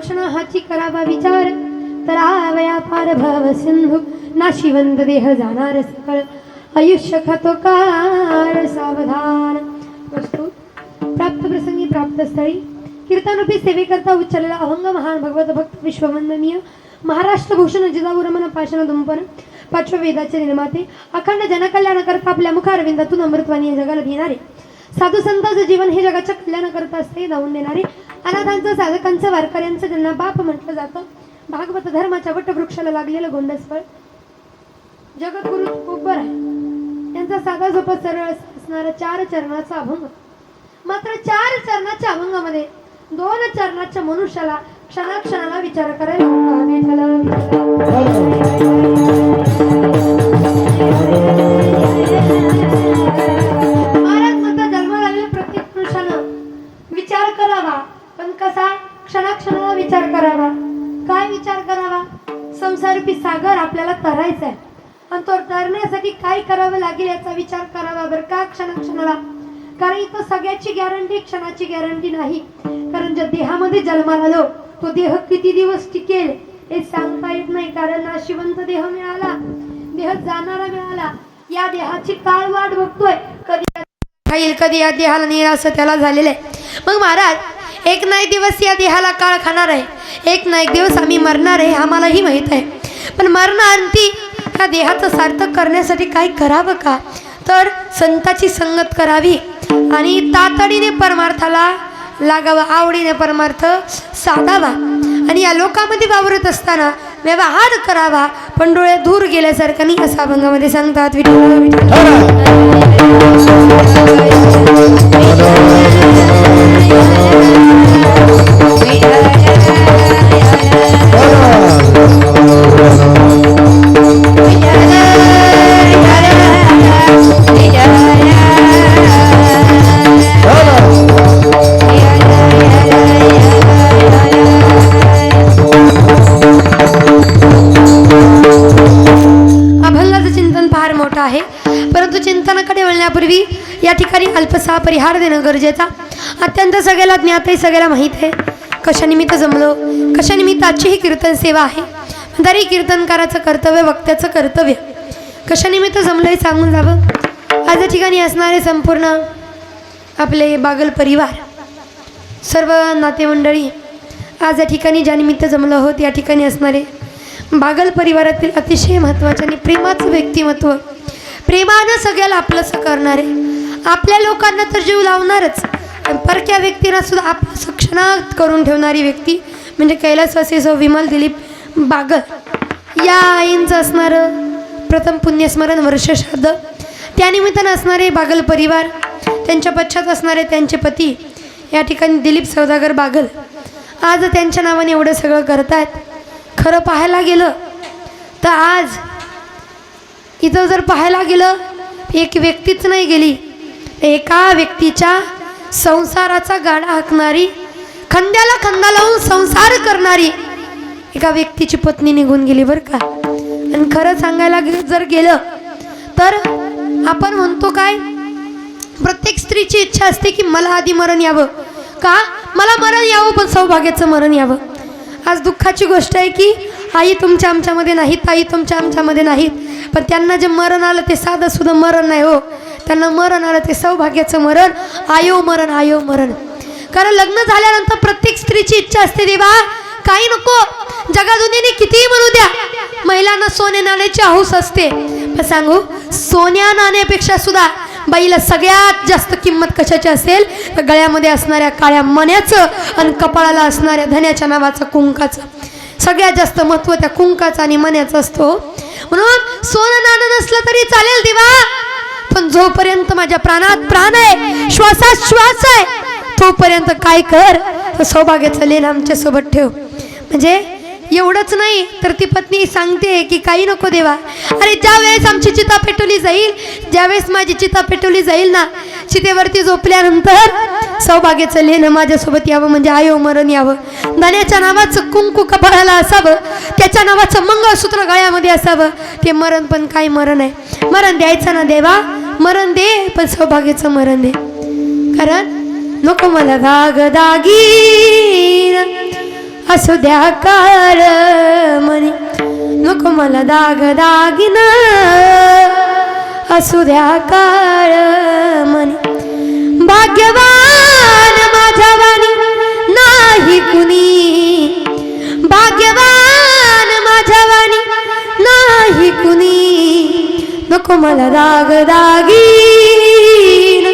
क्षण हाची करावा विचार तरावया पार भव सिंधू नाशिवंत देह जाणार सकळ आयुष्य खातो कार सावधान। वस्तू प्राप्त प्रसंगी प्राप्त स्थळी कीर्तनरूपी सेवेकरता उच्चारलेला अभंग महान भगवत भक्त विश्ववंदनीय महाराष्ट्र भूषण जिजाऊ रमण पाषाण दुंपन पाचव्या वेदाचे निर्माते अखंड जनकल्याण करता आपल्या मुखारविंदातून अमृतवाणी या जगाला देणारे साधू संतांचं जीवन हे जगाच्या कल्याण करता असते धावून देणारे अनाथांचं साधकांचं वारकऱ्यांचं ज्यांना बाप म्हटलं जातं भागवत धर्माच्या वटवृक्षाला लागलेलं गोंडसफळ जगद्गुरु उब्बर आहे त्यांचा साधा सोपा सरळ असणारा 4 चरणाचा अभंग। मात्र 4 चरणाच्या अभंगामध्ये 2 चरणाच्या मनुष्याला क्षणाक्षणाला विचार करायला महाराज म्हणतात जन्माला आलेल्या प्रत्येक पुरुषानं विचार करावा, पण कसा? क्षणाक्षणाला विचार करावा। काय विचार करावा? संसाररूपी सागर आपल्याला तरायचा आहे आणि तो तरण्यासाठी काय करावं लागेल याचा विचार करावा बरं का क्षणाक्षणाला। कारण इथं सगळ्याची गॅरंटी क्षणाची गॅरंटी नाही। कारण ज्या देहामध्ये जन्माला आलो तो देह किती दिवस टिकेल हे सांगता येत नाही। कारण नाशिवंत देह मिळाला, देह जाणारा मिळाला, या देहाची काळ वाट बघतोय कधी खाईल कधी या देहाला नेईल असं त्याला झालेलं आहे। मग महाराज एक ना एक दिवस या देहाला काळ खाणार आहे, एक ना एक दिवस आम्ही मरणार आहे आम्हालाही माहित आहे। पण मरणाअंती या देहाचं सार्थक करण्यासाठी काय करावं का? तर संताची संगत करावी आणि तातडीने परमार्थाला लागावा, आवडीने परमार्थ साधावा आणि या लोकांमध्ये वावरत असताना व्यवहार करावा पण डोळे दूर गेल्यासारखं नाही असा अभंगामध्ये सांगतात। परंतु चिंतनाकडे वळण्यापूर्वी या ठिकाणी अल्पसा परिहार देणं गरजेचा अत्यंत सगळ्याला ज्ञात आहे, सगळ्याला माहीत आहे कशानिमित्त जमलो, कशानिमित्त आजची ही कीर्तन सेवा आहे। तरी कीर्तनकाराचं कर्तव्य, वक्त्याचं कर्तव्य कशानिमित्त जमलंय सांगून जावं। आज या ठिकाणी असणारे संपूर्ण आपले बागल परिवार, सर्व नातेमंडळी आज या ठिकाणी ज्या निमित्त जमलं आहोत या ठिकाणी असणारे बागल परिवारातील अतिशय महत्त्वाचे आणि प्रेमाचं व्यक्तिमत्व, प्रेमानं सगळ्याला आपलंसं करणारे, आपल्या लोकांना तर जीव लावणारच परक्या व्यक्तींना सुद्धा आपलं सक्षणात करून ठेवणारी व्यक्ती म्हणजे कैलासवासी सौ विमल दिलीप बागल या आईंचं असणारं प्रथम पुण्यस्मरण वर्षश्राद्ध। त्यानिमित्तानं असणारे बागल परिवार, त्यांच्या पश्चात असणारे त्यांचे पती या ठिकाणी दिलीप सौदागर बागल आज त्यांच्या नावाने एवढं सगळं करतायत। खरं पाहायला गेलं तर आज इथं जर पाहायला गेलं एक व्यक्तीच नाही गेली, एका व्यक्तीच्या संसाराचा गाडा हाकणारी, खांद्याला खांदा लावून संसार करणारी एका व्यक्तीची पत्नी निघून गेली बरं का। आणि खरं सांगायला जर गेलं तर आपण म्हणतो काय, प्रत्येक स्त्रीची इच्छा असते की मला आधी मरण यावं, का मला मरण यावं पण सौभाग्याचं मरण यावं। आज दुःखाची गोष्ट आहे की आई तुमच्या आमच्यामध्ये नाहीत, ताई तुमच्या आमच्यामध्ये नाहीत, पण त्यांना जे मरण आलं ते साधं सुद्धा मरण नाही हो, त्यांना मरण आलं ते सौभाग्याचं मरण, आयो मरण, आयो मरण। कारण लग्न झाल्यानंतर प्रत्येक स्त्रीची इच्छा असते देवा काही नको, जगा दुनियेने कितीही म्हणू द्या, महिलांना सोने नाण्याची हौस असते, पण सांगू सोन्या नाण्यापेक्षा सुद्धा बाईला सगळ्यात जास्त किंमत कशाची असेल तर गळ्यामध्ये असणाऱ्या काळ्या मण्याचं आणि कपाळाला असणाऱ्या धन्याच्या नावाचं कुंकाचं सगळ्यात जास्त महत्त्व त्या कुंकाचं आणि मण्याचं असतो। म्हणून सोनं नाणं नसलं तरी चालेल देवा, पण जोपर्यंत माझ्या प्राणात प्राण आहे, श्वासात श्वास आहे, तोपर्यंत काय कर तर सौभाग्याचं लेण आमच्या सोबत ठेव। म्हणजे एवढंच नाही तर ती पत्नी सांगते की काही नको देवा, अरे ज्या वेळेस आमची चिता पेटवली जाईल, ज्यावेळेस माझी चिता पेटवली जाईल ना, चितेवरती झोपल्यानंतर सौभाग्याचं लेणं माझ्यासोबत यावं, म्हणजे आयो मरण यावं, धन्याच्या नावाचं कुंकू कपाळाला असावं, त्याच्या नावाचं मंगळसूत्र गळ्यामध्ये असावं। ते मरण पण काय मरण आहे, मरण द्यायचं ना देवा, मरण दे पण सौभाग्याचं मरण दे। कारण नको मला दाग दागीन असू द्या काळ मनी नको मला दाग दागिना असू द्या काळ मनी भाग्यवान माझ्या वाणी नाही कुणी भाग्यवान माझ्या वाणी नाही कुणी नको मला दाग दागीन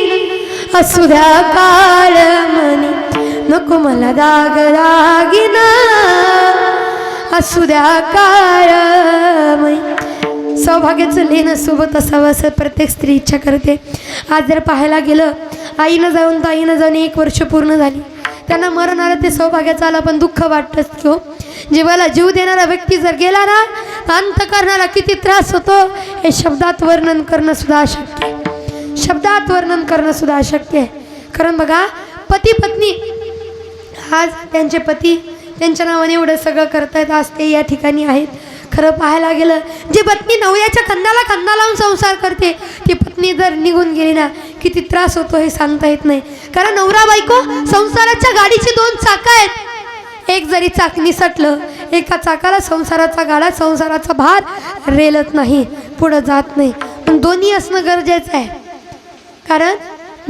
असू द्या काळ मनी नको मला दाग दागीन असू द्या काळ मनी सौभाग्याचं लेणं सोबत असावं असं प्रत्येक स्त्री इच्छा करते. आज जर पाहायला गेलं आईनं जाऊन 1 वर्ष पूर्ण झाली. त्यांना मरण आलं ते सौभाग्याचं आलं पण दुःख वाटतंच की हो. जीवाला जीव देणारा व्यक्ती जर गेला ना अंत करणारा किती त्रास होतो हे शब्दात वर्णन करणं सुद्धा अशक्य आहे. शब्दात वर्णन करणं सुद्धा अशक्य आहे. कारण बघा पती पत्नी आज त्यांचे पती त्यांच्या नावाने एवढं सगळं करतायत. आज ते या ठिकाणी आहेत. खरं पाहायला गेलं जी पत्नी नवऱ्याच्या खांद्याला खांदा लावून संसार करते ती पत्नी जर निघून गेली ना किती त्रास होतो हे सांगता येत नाही. कारण नवरा बायको संसाराच्या गाडीची 2 चाकं आहेत. एक जरी चाक निसटलं एका चाकाला संसाराचा गाडा संसाराचा भार रेलत नाही पुढं जात नाही. पण दोन्ही असणं गरजेचं आहे. कारण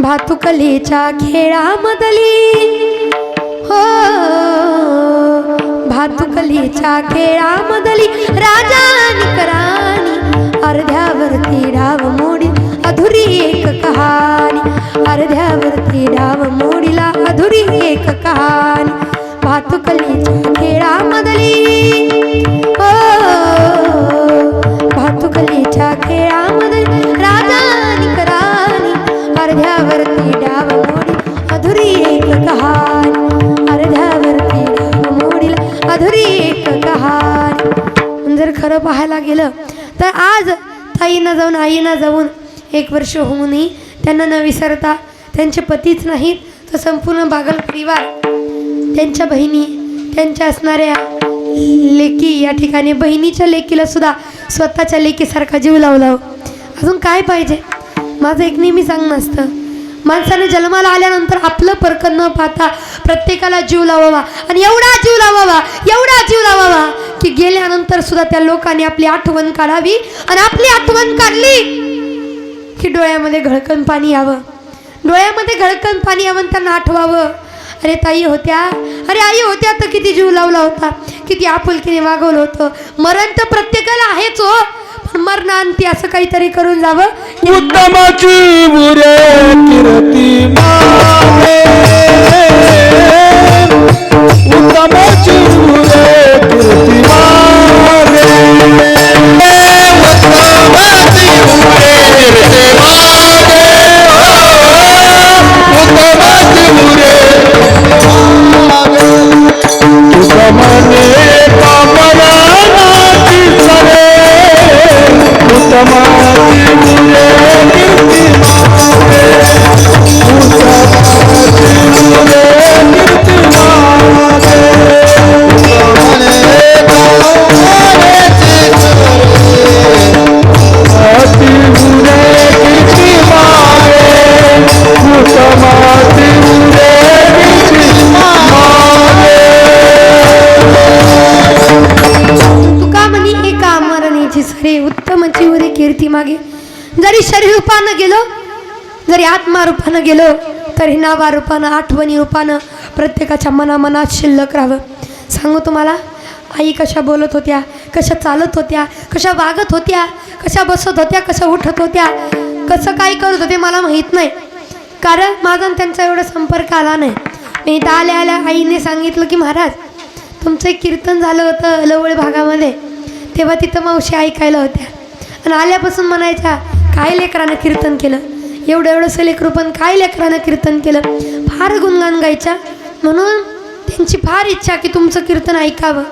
भातुकलीच्या खेळामधली हो भातुकलीच्या खेळामधली राजा निकराणी अर्ध्यावरती डाव मोडी अधुरी एक कहाणी अर्ध्यावरती डाव मोडीला अधुरी एक कहाणी भातुकलीच्या खेळामधली हो भातुकलीच्या खेळामधली राजा निकराणी अर्ध्यावरती डाव मोडी अधुरी एक कहाणी अर्ध्यावरती डाव मोडीला अधुरी एक कहाणी. जर खरं पाहायला गेलं तर आज आईनं जाऊन 1 वर्ष होऊनही त्यांना न विसरता त्यांचे पतीच नाहीत तर संपूर्ण बागल परिवार त्यांच्या बहिणी त्यांच्या असणाऱ्या लेकी या ठिकाणी बहिणीच्या लेकीला सुद्धा स्वतःच्या लेकीसारखा जीव लावला. अजून काय पाहिजे. माझं एक नेहमी सांगणं असतं माणसाने जन्माला आल्यानंतर आपलं परकन न पाहता प्रत्येकाला जीव लावावा आणि एवढा जीव लावावा की गेल्यानंतर सुद्धा त्या लोकांनी आपली आठवण काढावी आणि आपली आठवण काढली की डोळ्यामध्ये घळकन पाणी यावं त्यांना आठवावं. अरे ताई होत्या अरे आई होत्या तर किती जीव लावला होता किती आपुलकीने वागवलं होतं. मरण तर प्रत्येकाला आहेच हो पण मरणांती असं काहीतरी करून जावं. उत्तमाची मुरे कीर्ती मागे उत्तमाची मुरे कीर्ती मागे उत्तमाची मुरे कीर्ती मागे उत्तमाची मुरे उत्तमाने कामरानाची सरे उत्तमाची मुरे कीर्ती मागे उत्तमाची मुरे कीर्ती मागे उत्तमाने कामरानाची सरे मुरे कीर्ती मागे उत्तमाची मुरे कीर्ती मागे. तुका म्हणी एका मरणेची सरे उत्तमची उरे कीर्ती मागे. जरी शरीर रूपानं गेलो जरी आत्मा रूपानं गेलो तरी नावा रूपानं आठवणी रूपानं प्रत्येकाच्या मनामनात शिल्लक राहावं. सांगू तुम्हाला आई कशा बोलत होत्या कशा चालत होत्या कशा वागत होत्या कशा बसत होत्या कशा उठत होत्या कसं काय करत होते मला माहीत नाही. कारण माझा त्यांचा एवढा संपर्क आला नाही. मी इथं आल्या आईने सांगितलं की महाराज तुमचं एक कीर्तन झालं होतं लवळ भागामध्ये तेव्हा तिथं मावशी ऐकायला होत्या आणि आल्यापासून म्हणायच्या काय लेकरानं कीर्तन केलं एवढंसं लेकरू पण काय लेकरानं कीर्तन केलं फार गुणगान गायच्या. म्हणून त्यांची फार इच्छा की तुमचं कीर्तन ऐकावं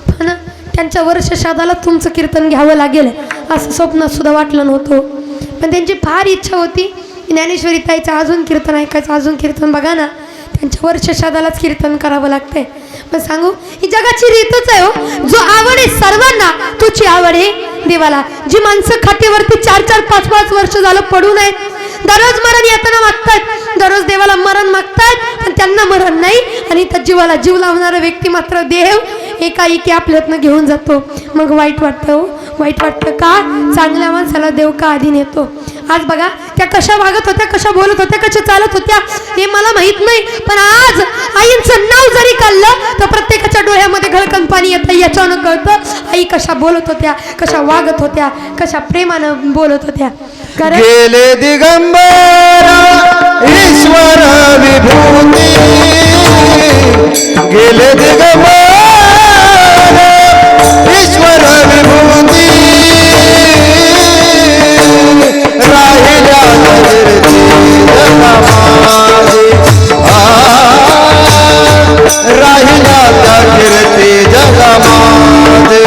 पण त्यांच्या वर्षश्राद्धाला तुमचं कीर्तन घ्यावं लागेल असं स्वप्नातसुद्धा वाटलं नव्हतं. पण त्यांची फार इच्छा होती ज्ञानेश्वरी ताईचं अजून कीर्तन ऐकायचं अजून कीर्तन. बघा ना त्यांच्या वर्षश्राद्धालाच कीर्तन करावं लागतंय. पण सांगू ही जगाची रीतच आहे हो. जो आवड आहे सर्वांना तुझी आवड आहे देवाला. जी माणसं खातेवरती 4-4, 5-5 वर्ष झालं पडून आहेत दररोज मरण येताना मागतात दररोज देवाला मरण मागतात पण त्यांना मरण नाही आणि त्या जीवाला जीव लावणारा व्यक्ती मात्र देव एकाएकी आपल्यातनं घेऊन जातो. मग वाईट वाटतं हो, वाईट वाटतं का? चांगल्या माणसाला देव का आधी नेतो. आज बघा त्या कशा वागत होत्या, कशा बोलत होत्या, कशा चालत होत्या हे मला माहित नाही, पण आज आईंचं नाव जरी काढलं तर प्रत्येकाच्या डोळ्यामध्ये घळकन पाणी येतं. याच्यानं कळतं आई कशा बोलत होत्या, कशा वागत होत्या, कशा प्रेमानं बोलत होत्या. कारण गेले दिगंबर ईश्वर विभूती, गेले दिगंबर ईश्वर विभूती, राहिल्या कीर्ती जगमागे, राहिल्या त्या कीर्ती जगमागे.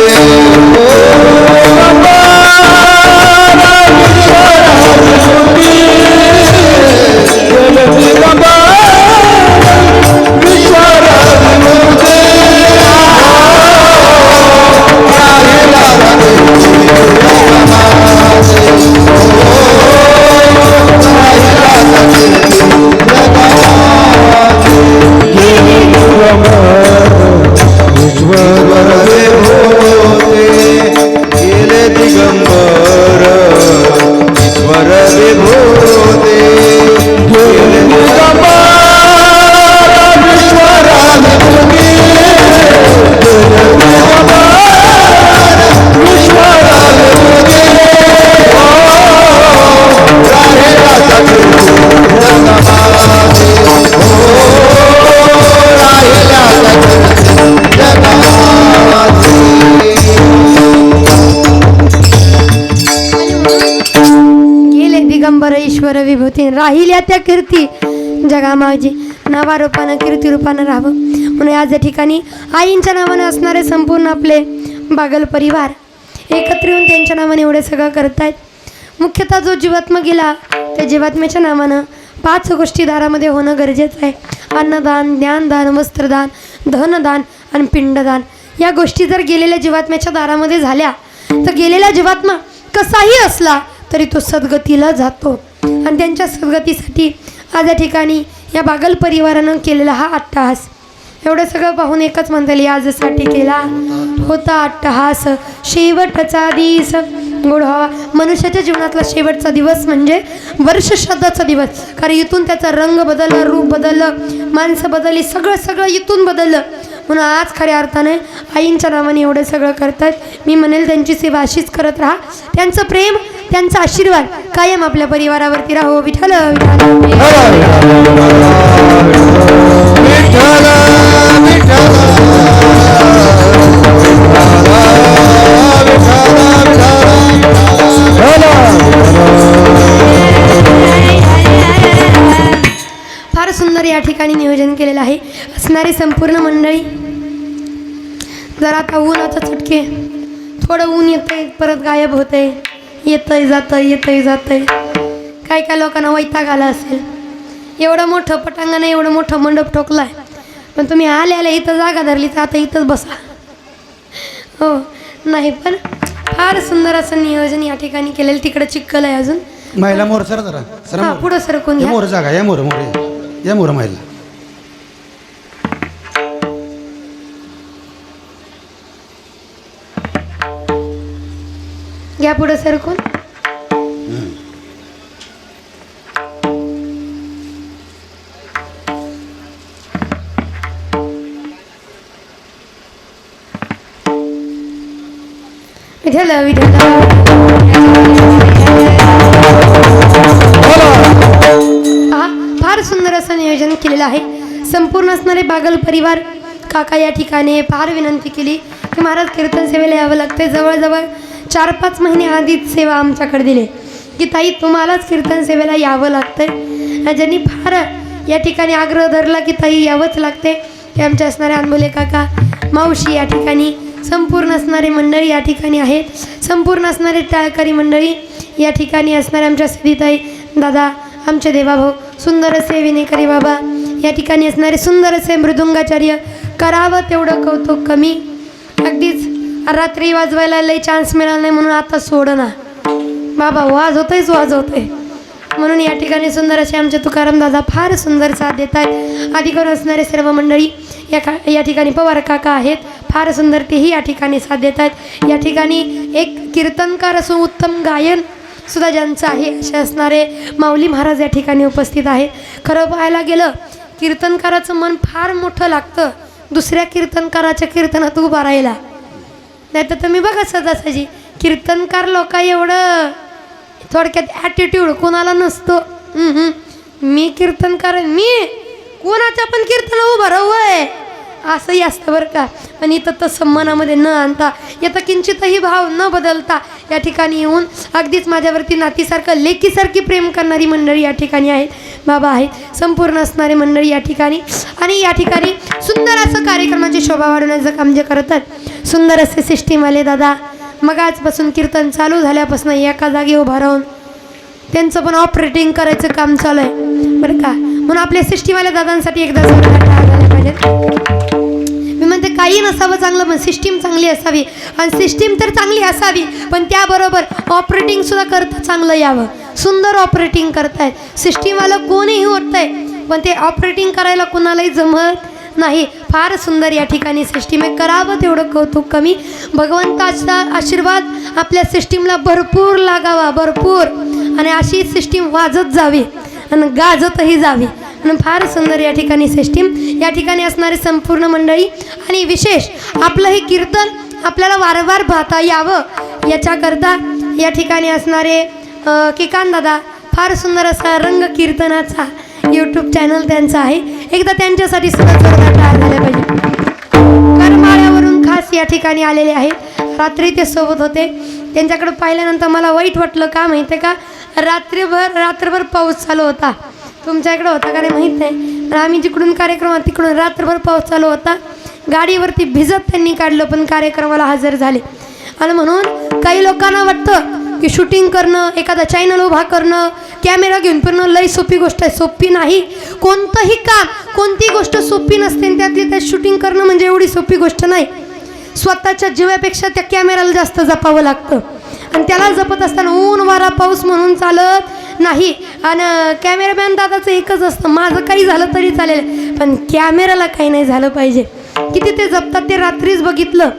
ईश्वर विभूती, राहिल्या त्या कीर्ती जगामाजी. नावारूपानं कीर्ती रूपानं राहावं म्हणून आज या ठिकाणी आईंच्या नावानं असणारे संपूर्ण आपले बागल परिवार एकत्र येऊन त्यांच्या नावाने एवढे सगळं करतायत. मुख्यतः जो जीवात्मा गेला त्या जीवात्म्याच्या नावानं 5 गोष्टी दारामध्ये होणं गरजेचं आहे. अन्नदान, ज्ञानदान, वस्त्रदान, धनदान आणि पिंडदान. या गोष्टी जर गेलेल्या जीवात्म्याच्या दारामध्ये झाल्या तर गेलेला जीवात्मा कसाही असला तरी तो सद्गतीला जातो. आणि त्यांच्या सद्गतीसाठी आज या ठिकाणी या बागल परिवारानं केलेला हा अट्टहास. एवढं सगळं पाहून एकच म्हणता येईल, आजसाठी केला होता अट्टहास, शेवटचा दिवस गोड व्हावा. मनुष्याच्या जीवनातला शेवटचा दिवस म्हणजे वर्ष श्राद्धाचा दिवस. कारण इथून त्याचा रंग बदलला, रूप बदललं, माणसं बदलली, सगळं इथून बदललं. म्हणून आज खऱ्या अर्थाने आईंच्या नावाने एवढं सगळं करतात. मी म्हणेल त्यांची सेवा अशीच करत राहा. त्यांचं प्रेम, त्यांचा आशीर्वाद कायम आपल्या परिवारावरती राहो. विठ्ठल फार सुंदर या ठिकाणी नियोजन केलेलं आहे. असणारी संपूर्ण मंडळी जरा आता ऊनाचा चटके, थोडं ऊन येतंय परत गायब होतंय, येतंय जातंय. काय काय लोकांना वैताग आला असेल. एवढं मोठं पटांगण, एवढं मोठं मंडप ठोकलाय, पण तुम्ही आले इथं जागा धरली तर आता इथंच बसा. हो नाही, पण फार सुंदर असं नियोजन या ठिकाणी केलेलं. तिकडे चिखल आहे अजून. महिला मोर सर जरा सर हां पुढं सरकून घ्या. मोर जागा या मोर महिला घ्या पुढं सरकून. विठ्ठल फार सुंदर असं नियोजन केलेलं आहे. संपूर्ण असणारे बागल परिवार काका या ठिकाणी फार विनंती केली की महाराज कीर्तन सेवेला यावं लागते. जवळजवळ 4-5 महिने आधीच सेवा आमच्याकडे दिली की ताई तुम्हालाच कीर्तन सेवेला यावं लागतंय. ज्यांनी फार या ठिकाणी आग्रह धरला की ताई यावंच लागते ते आमचे असणारे अनबोले काका, मावशी या ठिकाणी संपूर्ण असणारी मंडळी या ठिकाणी आहेत. संपूर्ण असणारे टाळकरी मंडळी या ठिकाणी असणारे आमच्या सिद्धीताई दादा, आमचे देवाभाऊ, सुंदर असे विनेकरी बाबा या ठिकाणी असणारे सुंदर असे मृदुंगाचार्य. करावं तेवढं कौतुक कमी. अगदीच रात्री वाजवायला लई चान्स मिळाला नाही म्हणून आता सोड ना बाबा, वाजवतंय. म्हणून या ठिकाणी सुंदर असे आमचे तुकाराम दादा फार सुंदर साथ देत आहेत. आधी करून असणारे सर्व मंडळी या ठिकाणी पवार काका आहेत, फार सुंदर तेही या ठिकाणी साथ देत आहेत. या ठिकाणी एक कीर्तनकार असून उत्तम गायन सुद्धा ज्यांचं आहे असे असणारे माऊली महाराज या ठिकाणी उपस्थित आहेत. खरं पाहायला गेलं कीर्तनकाराचं मन फार मोठं लागतं दुसऱ्या कीर्तनकाराच्या कीर्तनात उभा राहिला. नाही तर तुम्ही बघा सहजासहजी कीर्तनकार लोक एवढं थोडक्यात ॲटिट्यूड कोणाला नसतो. मी कीर्तनकार मी कोणाच्या पण कीर्तन उभं राहू आहे असंही असतं बरं का. पण इथं तसं मनामध्ये न आणता येतं किंचितही भाव न बदलता या ठिकाणी येऊन अगदीच माझ्यावरती नातीसारखं लेकीसारखी प्रेम करणारी मंडळी या ठिकाणी आहेत, बाबा आहेत, संपूर्ण असणारे मंडळी या ठिकाणी. आणि या ठिकाणी सुंदर असं कार्यक्रमाची शोभा वाढवण्याचं काम जे करतात, सुंदर असे सिस्टीमवाले दादा मग आजपासून कीर्तन चालू झाल्यापासून एका जागी उभा राहून त्यांचं पण ऑपरेटिंग करायचं काम चालू आहे बरं का. म्हणून आपल्या सिस्टीमवाल्या दादांसाठी एकदा झाले पाहिजेत. मी म्हणते काही नसावं चांगलं पण सिस्टीम चांगली असावी आणि सिस्टीम तर चांगली असावी पण त्याबरोबर ऑपरेटिंगसुद्धा करता चांगलं यावं. सुंदर ऑपरेटिंग करतायत सिस्टीमवालं कोणीही होत आहे पण ते ऑपरेटिंग करायला कोणालाही जमत नाही. फार सुंदर या ठिकाणी सिस्टीम आहे, करावं तेवढं कौतुक कमी. भगवंताचा आशीर्वाद आपल्या सिस्टीमला भरपूर लागावा भरपूर आणि अशी सिस्टीम वाजत जावी आणि गाजतही जावी. आणि फार सुंदर या ठिकाणी सिस्टीम या ठिकाणी असणारे संपूर्ण मंडळी आणि विशेष आपलं हे कीर्तन आपल्याला वारंवार पाहता यावं याच्याकरता या ठिकाणी असणारे किकान दादा फार सुंदर असा रंग कीर्तनाचा यूट्यूब चॅनल त्यांचा आहे. एकदा त्यांच्यासाठी सुद्धा जोरदार टाळ्या झाल्या पाहिजे. करमाळ्यावरून खास या ठिकाणी आलेले आहेत. रात्री ते सोबत होते. त्यांच्याकडे पाहिल्यानंतर मला वाईट वाटलं का माहिती आहे का, रात्रभर पाऊस चालू होता. तुमच्या इकडं होता का नाही माहीत नाही, आम्ही जिकडून कार्यक्रमात तिकडून रात्रभर पाऊस चालू होता. गाडीवरती भिजत त्यांनी काढलं पण कार्यक्रमाला हजर झाले. आणि म्हणून काही लोकांना वाटतं की शूटिंग करणं एखादा चॅनल उभा करणं कॅमेरा घेऊन फिरणं लई सोपी गोष्ट आहे. सोपी नाही. कोणतंही काम कोणती गोष्ट सोपी नसते त्यातली त्यात शूटिंग करणं म्हणजे एवढी सोपी गोष्ट नाही. स्वतःच्या जीवापेक्षा त्या कॅमेराला जास्त जपावं लागतं आणि त्याला जपत असताना ऊन वारा पाऊस म्हणून चालत नाही. आणि कॅमेरामॅन दादाचं एकच असतं माझं काही झालं तरी चालेल पण कॅमेराला काही नाही झालं पाहिजे. किती ते जपतात ते रात्रीच बघितलं.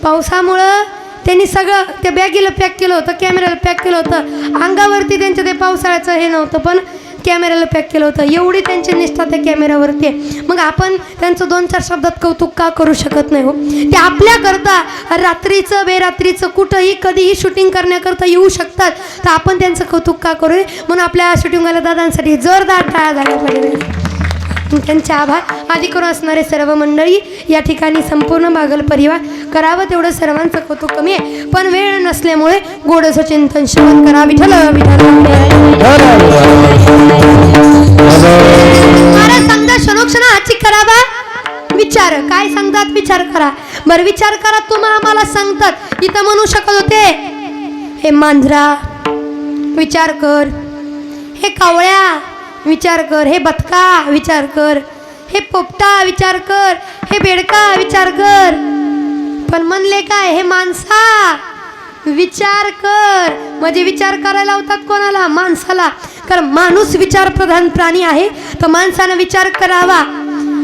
पावसामुळं त्यांनी सगळं त्या बॅगीला पॅक केलं होतं, कॅमेऱ्याला पॅक केलं होतं. अंगावरती त्यांच्या ते पावसाळ्याचं हे नव्हतं पण कॅमेऱ्याला पॅक केलं होतं. एवढी त्यांची निष्ठा त्या कॅमेऱ्यावरती आहे. मग आपण त्यांचं 2-4 शब्दात कौतुक का करू शकत नाही हो. ते आपल्याकरता रात्रीचं बेरात्रीचं कुठंही कधीही शूटिंग करण्याकरता येऊ शकतात तर आपण त्यांचं कौतुक का करू. म्हणून आपल्या शूटिंगवाल्या दादांसाठी जोरदार टाळ्या झाल्या पाहिजे. त्यांचे आभार. आधी करून असणारे सर्व मंडळी या ठिकाणी संपूर्ण बागल परिवार करावं तेवढं सर्वांचं कौतुक कमी आहे पण वेळ नसल्यामुळे गोडसं चिंतन श्रवण करा. विठ्ठल महाराज सांगतात क्षणोक्षणाची करावा विचार. काय सांगतात विचार करा. बरं विचार करा तुम्हा आम्हाला सांगतात. इथं म्हणू शकत होते हे मांजरा विचार कर, हे कावळ्या विचार कर, हे बदका विचार कर, हे पोपटा विचार कर, हे बेडका विचार कर. पण म्हणले काय हे माणसा विचार कर. म्हणजे विचार करायला लावतात कोणाला माणसाला. कारण माणूस विचारप्रधान प्राणी आहे तर माणसानं विचार करावा.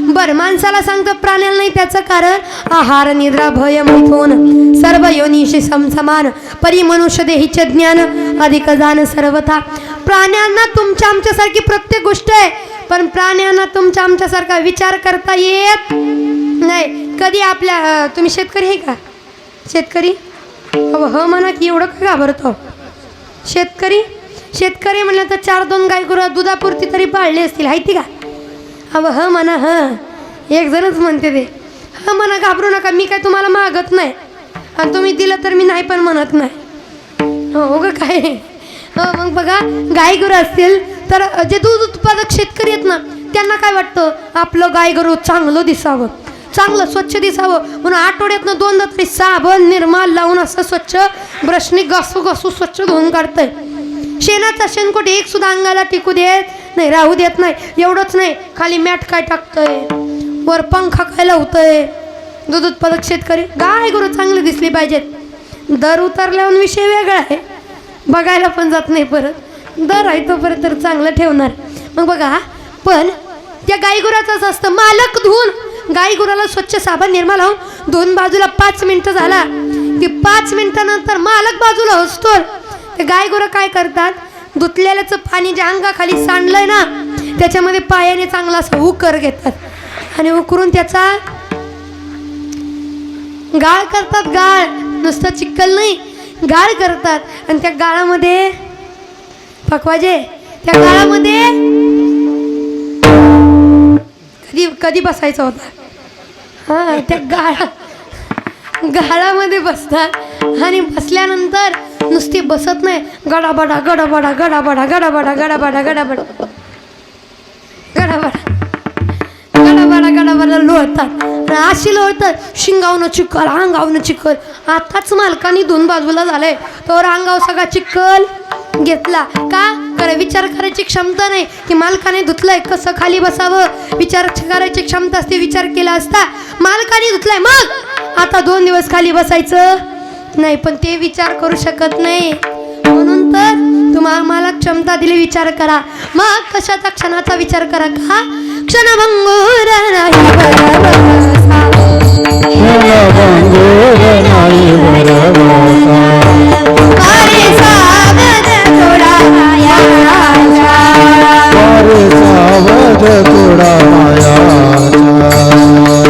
बरं माणसाला सांगतो प्राण्याला नाही. त्याचं कारण आहार निद्रा भय मैथून सर्व योनिशी समसमान परी मनुष्य देहीचे ज्ञान अधिक जाण सर्वथा. प्राण्यांना तुमच्या आमच्यासारखी प्रत्येक गोष्ट आहे पण प्राण्यांना तुमच्या आमच्यासारखा विचार करता येत नाही. कधी आपल्या तुम्ही शेतकरी आहे का? शेतकरी हो म्हणा की एवढं का घाबरतो. शेतकरी म्हणलं तर 4-2 गाय गुरं दुधापुरती तरी पाळली असतील हायती का? ह म्हणा. एक जणच म्हणते ते ह म्हणा. घाबरू नका. मी काय तुम्हाला मागत नाही आणि तुम्ही दिलं तर मी नाही पण म्हणत नाही हो ग काय. मग बघा गाय गुरं असतील तर जे दूध उत्पादक शेतकरी आहेत ना त्यांना काय वाटतं आपलं गाय गरू चांगलं दिसावं, चांगलं स्वच्छ दिसावं म्हणून आठवड्यातनं 2दा तरी साबण निर्मा लावून असं स्वच्छ ब्रशनी घासू स्वच्छ धुवून काढतंय. शेणाचा शेणकोट एक सुद्धा अंगाला टिकू देत नाही, राहू देत नाही. एवढंच नाही खाली मॅट काय टाकतंय, वर पंखा काय लावतंय. दूध उत्पादक शेतकरी गाय गरू चांगली दिसली पाहिजेत. दर उतरल्यावर विषय वेगळा आहे, बघायला पण जात नाही परत. दर आहे तोपर्यंत तर चांगलं ठेवणार. मग बघा, पण त्या गाईगुराचं असं असतं, मालक धुवून गाईगुराला स्वच्छ साबण निर्मा लावून दोन बाजूला 5 मिनिटं झाला की 5 मिनिटानंतर मालक बाजूला असतो. ते गायगुरं काय करतात, धुतलेल्याचं पाणी जे अंगाखाली सांडलंय ना त्याच्यामध्ये पायाने चांगला असं उकर घेतात आणि उकरून त्याचा गाळ करतात. गाळ नुसतं चिखल नाही, गाळ करतात. आणि त्या गाळामध्ये पकवाजे, त्या गाळामध्ये कधी कधी बसायचा होता, हां त्या गाळामध्ये बसतात आणि बसल्यानंतर नुसती बसत नाही, गडाबडा गडाबडा गडाबडा गडाबडा गडाबडा गडाबडा गडाबडा गडाबडा गडाबडा लोळतात. आणि अशी लोळतात, शिंगावनं चिखल, अंगावनं चिखल. आताच मालकाने दोन बाजूला झालंय तर अंगावर सगळा चिखल घेतला का? कारण विचार करायची क्षमता नाही की मालकाने धुतलंय कसं खाली बसावं, विचार करायची क्षमता असते. विचार केला असता मालकाने धुतलंय मग आता 2 दिवस खाली बसायचं नाही, पण ते विचार करू शकत नाही. म्हणून तर तुम्हाला मला क्षमता दिली, विचार करा. मग कशाचा, क्षणाचा विचार करा का? क्षणभंगुर नाही भरवसा, वारे सावध थोडा मायाचा,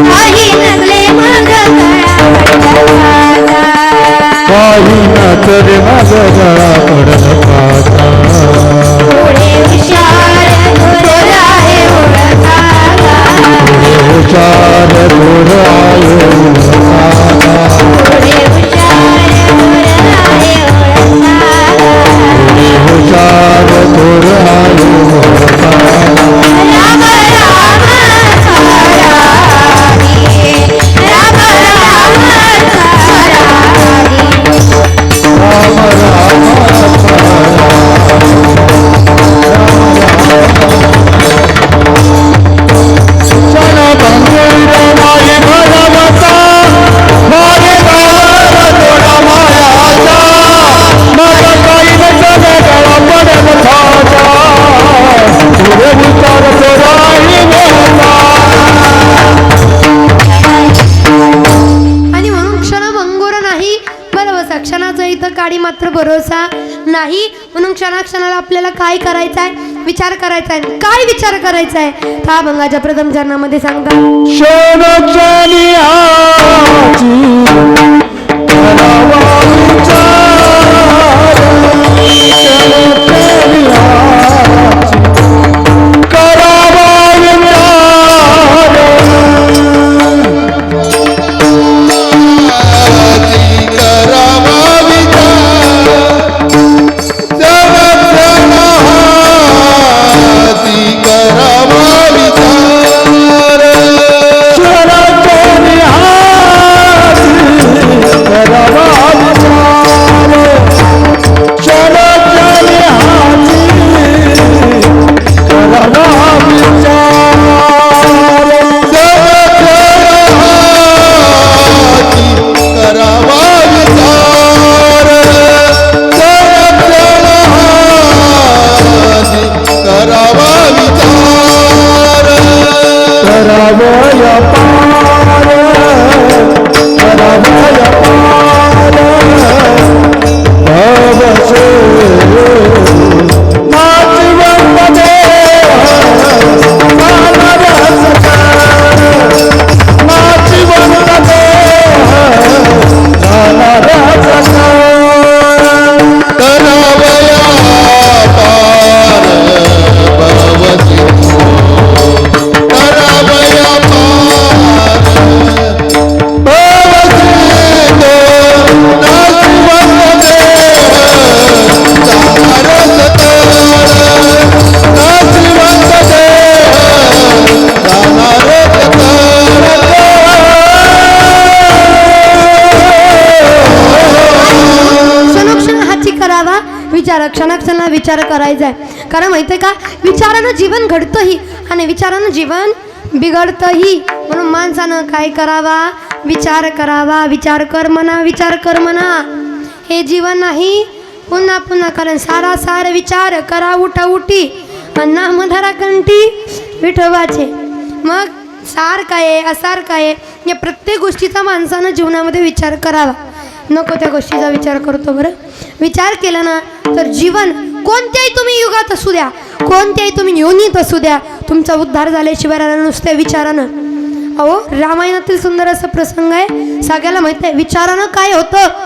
काही नगले मग गळा थोडे हुशार थोर आहे ओळखाला, थोडे हुशार थोर आहे ओळखाला. राम राम सारावी, राम राम सारावी, मात्र भरोसा नाही. म्हणून क्षणाक्षणाला आपल्याला काय करायचं आहे, विचार करायचा आहे. काय विचार करायचा आहे हा अभंगाच्या प्रथम चरणामध्ये सांगतात. क्षणाक्षणाला विचार करायचा आहे. कारण माहिती आहे का, विचारानं जीवन घडतंही आणि विचारानं जीवन बिघडतंही. म्हणून माणसानं काय करावा, विचार करावा. विचार कर म्हणा, विचार कर म्हणा. हे जीवन नाही पुन्हा पुन्हा कारण सारा सार विचार करा उठा उठी नाम धरा कंठी विठोबाचे. मग सार काय आहे असार काय आहे या प्रत्येक गोष्टीचा माणसानं जीवनामध्ये विचार करावा. नको त्या गोष्टीचा विचार करतो बरं. विचार केला ना तर जीवन कोणत्याही तुम्ही युगात असू द्या कोणत्याही तुम्ही योनीत असू द्या तुमचा उद्धार झाल्याशिवाय राहणार नुसत्या विचारानं. अहो रामायणातील सुंदर असा प्रसंग आहे सगळ्याला माहित आहे. विचारानं काय होतं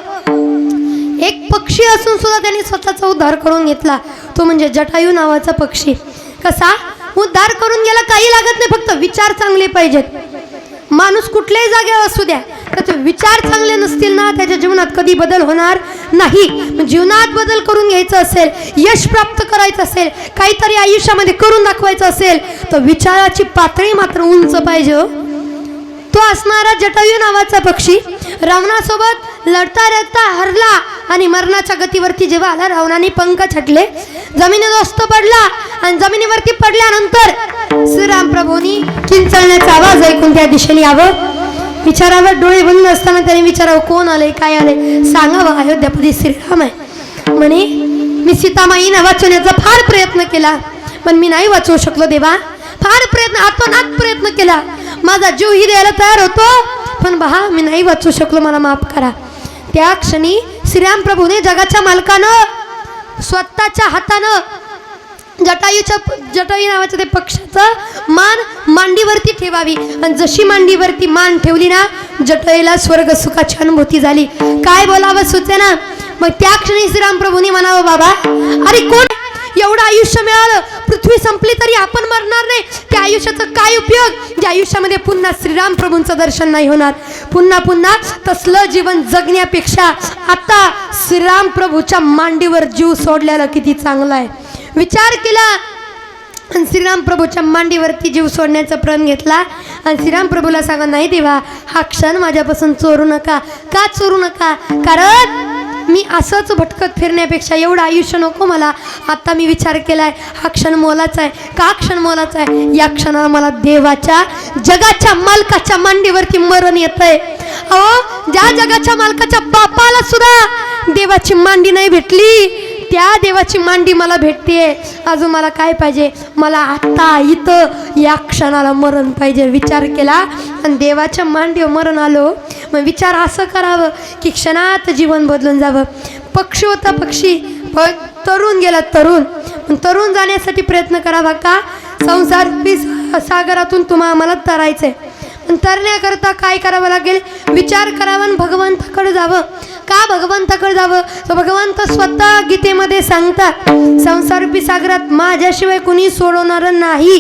एक पक्षी असून सुद्धा त्यांनी स्वतःचा उद्धार करून घेतला. तो म्हणजे जटायू नावाचा पक्षी. कसा उद्धार करून गेला काही लागत नाही फक्त विचार चांगले पाहिजेत. माणूस कुठल्याही जागेवर असू द्या त्याचे विचार चांगले नसतील ना त्याच्या जीवनात कधी बदल होणार नाही. जीवनात बदल करून घ्यायचं असेल यश प्राप्त करायचं असेल काहीतरी आयुष्यामध्ये करून दाखवायचं असेल तर विचाराची पातळी मात्र उंच पाहिजे. तो असणारा जटायू नावाचा पक्षी रावणासोबत लढता लढता हरला आणि मरणाच्या गतीवरती जेव्हा आला रावणाने पंख छाटले जमिनीत पडला आणि जमिनीवरती पडल्यानंतर श्रीराम प्रभूंनी किंचाळण्याचा आवाज ऐकून त्या दिशेने यावं. विचारावर डोळे बंद असताना त्याने विचारावं कोण आले काय आले सांगावं अयोध्यापती श्रीराम आहे म्हणे. मी सीतामाईनं वाचवण्याचा फार प्रयत्न केला पण मी नाही वाचवू शकलो देवा. फार प्रयत्न आत्मनात प्रयत्न केला माझा जीवही द्यायला तयार होतो पण पहा मी नाही वाचू शकलो मला माफ करा. त्या क्षणी श्रीराम प्रभूने जगाच्या मालकानं स्वतःच्या हातानं जटायू नावाच्या ते पक्षाचं मान मांडीवरती ठेवावी आणि जशी मांडीवरती मान ठेवली ना जटायूला स्वर्ग सुखाची अनुभूती झाली. काय बोलावं सुचेना. मग त्या क्षणी श्रीराम प्रभूंनी म्हणावं बाबा अरे कोण एवढं आयुष्य मिळालं पृथ्वी संपली तरी आपण मरणार नाही. त्या आयुष्याचा काय उपयोग ज्या आयुष्यामध्ये पुन्हा श्रीराम प्रभूंचं दर्शन नाही होणार. पुन्हा पुन्हा तसलं जीवन जगण्यापेक्षा आता श्रीराम प्रभूच्या मांडीवर जीव सोडल्याला किती चांगला आहे. विचार केला आणि श्रीराम प्रभूच्या मांडीवरती जीव सोडण्याचा प्रण घेतला आणि श्रीराम प्रभूला सांगा नाही देवा हा क्षण माझ्यापासून चोरू नका. का चोरू नका कारण मी असंच भटकत फिरण्यापेक्षा एवढं आयुष्य नको मला. आता मी विचार केलाय हा क्षण मोलाचा आहे. का क्षण मोलाचा आहे या क्षणाला मला देवाच्या जगाच्या मालकाच्या मांडीवरती मरण येतंय. अहो ज्या जगाच्या मालकाच्या बापाला सुद्धा देवाची मांडी नाही भेटली त्या देवाची मांडी मला भेटते. अजून मला काय पाहिजे मला आता इथं या क्षणाला मरण पाहिजे. विचार केला आणि देवाच्या मांडीवर मरण आलो. मग विचार असं करावं की क्षणात जीवन बदलून जावं. पक्षी होता पक्षी पण तरुण गेला तरुण जाण्यासाठी प्रयत्न करावा. का संसार सागरातून आम्हाला तरायचंय. तरण्याकरता काय करावं लागेल विचार करावा आणि भगवंताकडे जावं. का भगवंताकडे जावं तर भगवंत स्वतः गीतेमध्ये सांगतात संसारूपी सागरात माझ्याशिवाय कुणी सोडवणार नाही.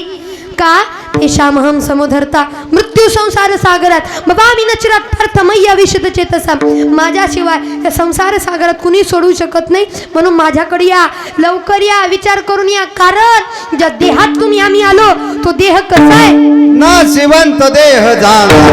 का तेषामहं समुधरता मृत्यू संसार सागरात बाबा मी नचिरार्थमय्या विशुद्ध चेतसा माझ्याशिवाय या संसार सागरात कुणी सोडू शकत नाही. म्हणून माझ्याकडे या लवकर या विचार करून या. कारण ज्या देहातून आम्ही आलो तो देह कसा आहे नाशिवंत देह जाणार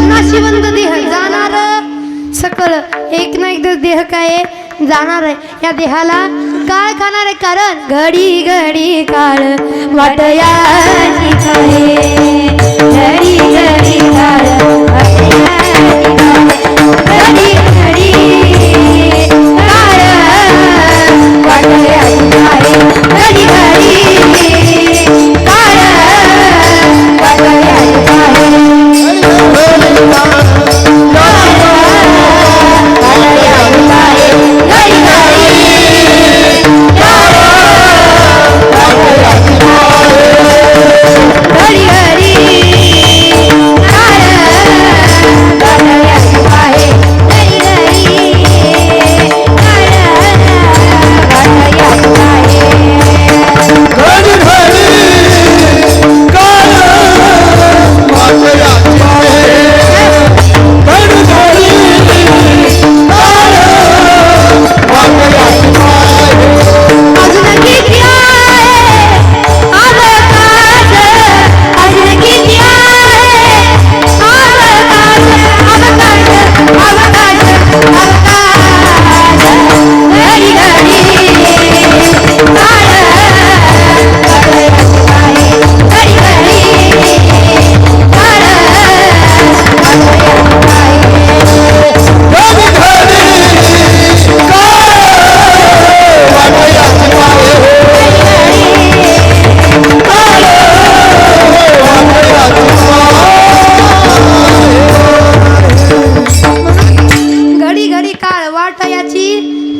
नाशिवंत देह जाणार आहे. या देहाला काळ खाणार आहे कारण घडी घडी काळ वाटयाची काय घडी घडी काळ घडी घडी काळ वाटयाची काय घडी घडी काळ वाटयाची काय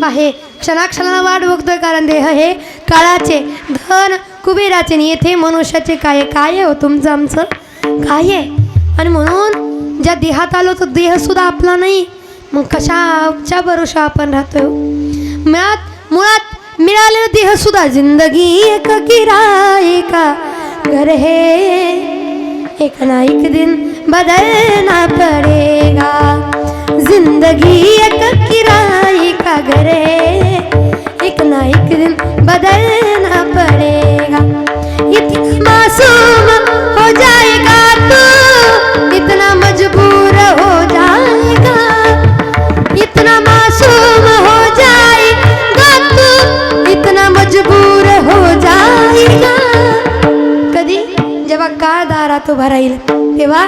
आहे. क्षणाक्षणाला वाट बघतोय, कारण देह हे काळाचे, धन कुबेराचे आणि येथे मनुष्याचे काय काय हो तुमचं आमचं काय आहे. आणि म्हणून ज्या देहात आलो तो देह सुद्धा आपला नाही, मग कशाच्या भरोशा आपण राहतोय. मुळात मिळालेला देह सुद्धा जिंदगी एक किराए का घर है, एक ना एक दिन बदलना पड़ेगा. जिंदगी एक किराए का घर है, एक ना एक दिन बदलना पड़ेगा. इतना मासूम हो जाएगा तू, इतना मजबूर हो जाएगा. इतना मासूम हो जाएगा तू, इतना मजबूर हो जाएगा. कधी जेव्हा काळ दारात उभा राहील तेव्हा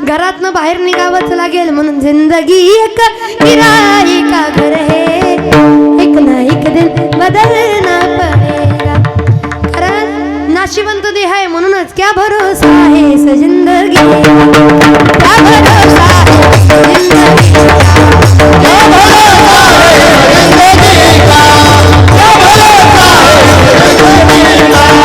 घरातनं बाहेर निघावंच लागेल. म्हणून जिंदगी एक किराए का घर है, एक ना एक दिन बदलना पड़ेगा. कारण नाशिवंत देह आहे म्हणूनच क्या भरोसा है इस जिंदगी का, क्या भरोसा है इस जिंदगी का, क्या भरोसा है इस जिंदगी का, क्या भरोसा है इस जिंदगी का, क्या भरोसा है इस जिंदगी का.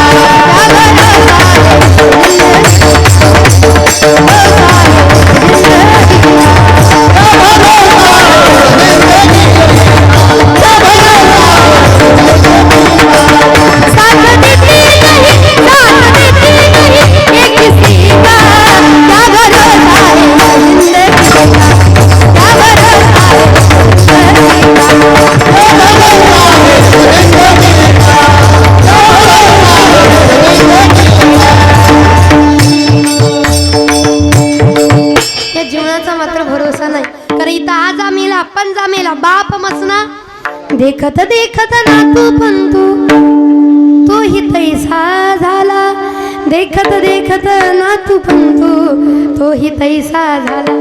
देखत देखत ना तू पण तो ही तैसा झाला. देखत देखत ना तू पण तो ही तैसा झाला.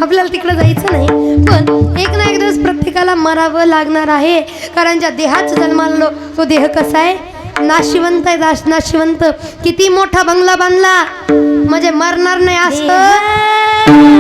आपल्याला तिकडे जायचं नाही, पण एक ना एक दिवस प्रत्येकाला मरावं लागणार आहे. कारण ज्या देहात जन्मालो तो देह कसा आहे, नाशिवंत आहे. नाशिवंत किती मोठा बंगला बांधला म्हणजे मरणार नाही असं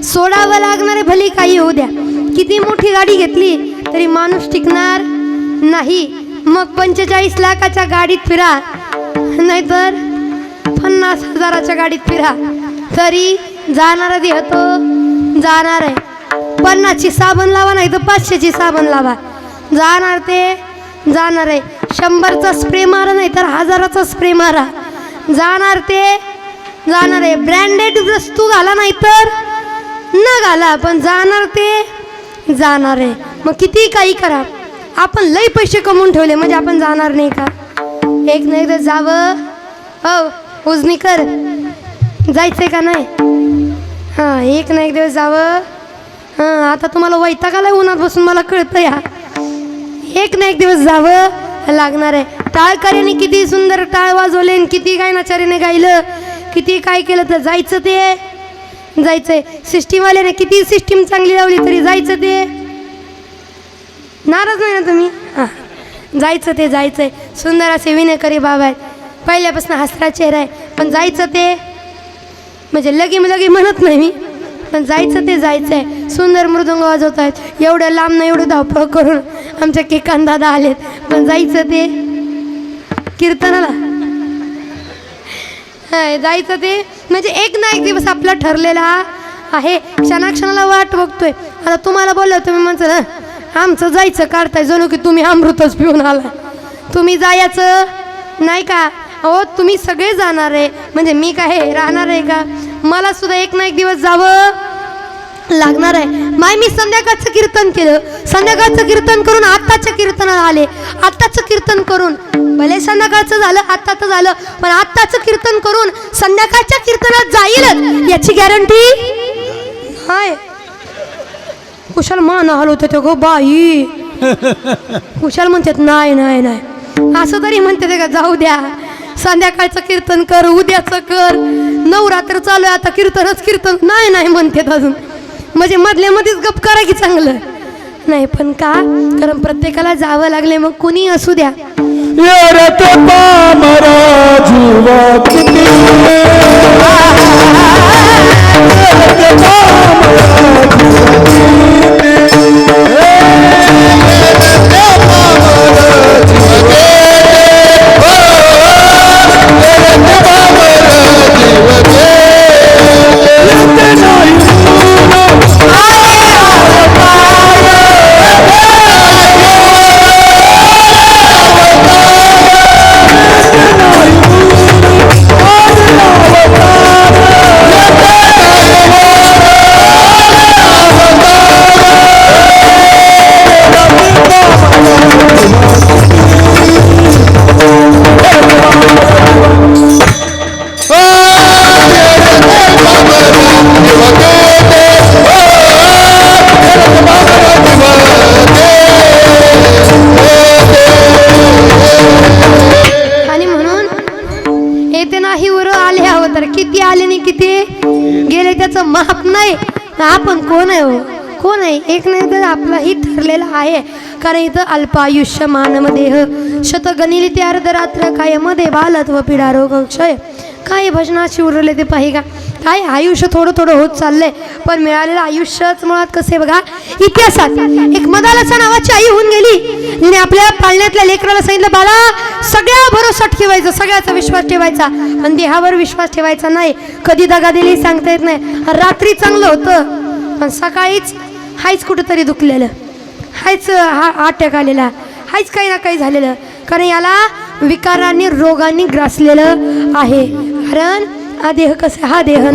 सोडावं लागणारे भली काही होऊ द्या. किती मोठी गाडी घेतली तरी माणूस टिकणार नाही. मग 45 लाखाच्या गाडीत फिरा, नाहीतर 50,000च्या गाडीत फिरा, तरी जाणार देह तो जाणार आहे. 50ची साबण लावा, नाही तर 500ची साबण लावा, जाणार ते जाणार आहे. 100चा स्प्रे मारा, नाही तर 1000चा स्प्रे मारा, जाणार ते जाणार आहे. ब्रँडेड वस्तू घाला, नाही तर न घाला, पण जाणार ते जाणार आहे. मग किती काही करा, आपण लई पैसे कमवून ठेवले म्हणजे आपण जाणार नाही का? एक नाही तर जावं. हो उजनीकर, जायचंय का नाही? हां, एक ना एक दिवस जावं. हां, आता तुम्हाला वैतागाला उन्हात बसून मला कळतं. या एक ना एक दिवस जावं लागणार आहे. टाळकऱ्याने किती सुंदर टाळ वाजवले आणि किती गायनाचार्याने गायलं, किती काय केलं तर जायचं ते जायचंय. सिस्टीमवाल्याने किती सिस्टीम चांगली लावली तरी जायचं ते. नाराज नाही ना तुम्ही? हां, जायचं ते जायचंय. सुंदर असे विनयकरी बाबा आहेत, पहिल्यापासून हसरा चेहरा आहे, पण जायचं ते म्हणजे लगी म्हणत नाही मी, पण जायचं ते जायचं आहे. सुंदर मृदंग वाजवत आहेत, एवढं लांब नाही, एवढं धावपळ करून आमच्या केकान दादा आलेत, पण जायचं ते कीर्तनाला. जायचं ते म्हणजे एक ना एक दिवस आपला ठरलेला आहे. क्षणाक्षणाला वाट बघतोय. आता तुम्हाला बोललो तुम्ही म्हणता ना आमचं जायचं काढताय जणू की तुम्ही अमृतच पिऊन आला. तुम्ही जायचं नाही का? अहो तुम्ही सगळे जाणार आहे म्हणजे मी काय राहणार आहे का? मला सुद्धा एक ना एक दिवस जावं लागणार आहे. मी संध्याकाळचं कीर्तन केलं, संध्याकाळचं कीर्तन करून आत्ताच्या कीर्तनाला आले. आत्ताचं कीर्तन करून भले संध्याकाळचं झालं, आत्ताचं झालं, पण आत्ताचं कीर्तन करून संध्याकाळच्या कीर्तनात जाईलच याची गॅरंटी नाही. कुशाल मान हलवते ते गो बाई, कुशाल म्हणतात नाही नाही नाही असं तरी म्हणते ते का जाऊ द्या, संध्याकाळचं कीर्तन कर, उद्याचं कर, नवरात्र चालू आहे आता कीर्तनच कीर्तन नाही नाही म्हणतात अजून. म्हणजे मधल्या मध्येच गप करा की चांगलं नाही. पण का? कारण प्रत्येकाला जावं लागले मग कुणी असू द्या. माप नाही. आपण कोण आहे हो? कोण आहे? एक नाही तर आपलाही ठरलेला आहे. कारण इथं अल्पायुष्य मानव देह शतगणिले अर्धरात्र काय मध्ये बालत व पिढा रोग क्षय काय भजनाशी उरले ते पाहि का. काय आयुष्य थोडं थोडं होत चाललंय, पण मिळालेलं आयुष्यच मुळात कसे बघा. इतिहासात एक मदालसा नावाची आई होऊन गेली, तिने आपल्या पाळण्यातल्या लेकराला सांगितलं बाळा सगळ्या भरोसा ठेवायचा, सगळ्याचा विश्वास ठेवायचा, आणि देहावर विश्वास ठेवायचा नाही. कधी दगा दिली सांगता येत नाही. रात्री चांगलं होतं पण सकाळीच हायच कुठंतरी दुखलेलं, हायच अटॅक आलेला, हायच काही ना काही झालेलं. कारण याला विकारांनी रोगांनी ग्रासलेलं आहे. कारण हा देह कसा, हा देह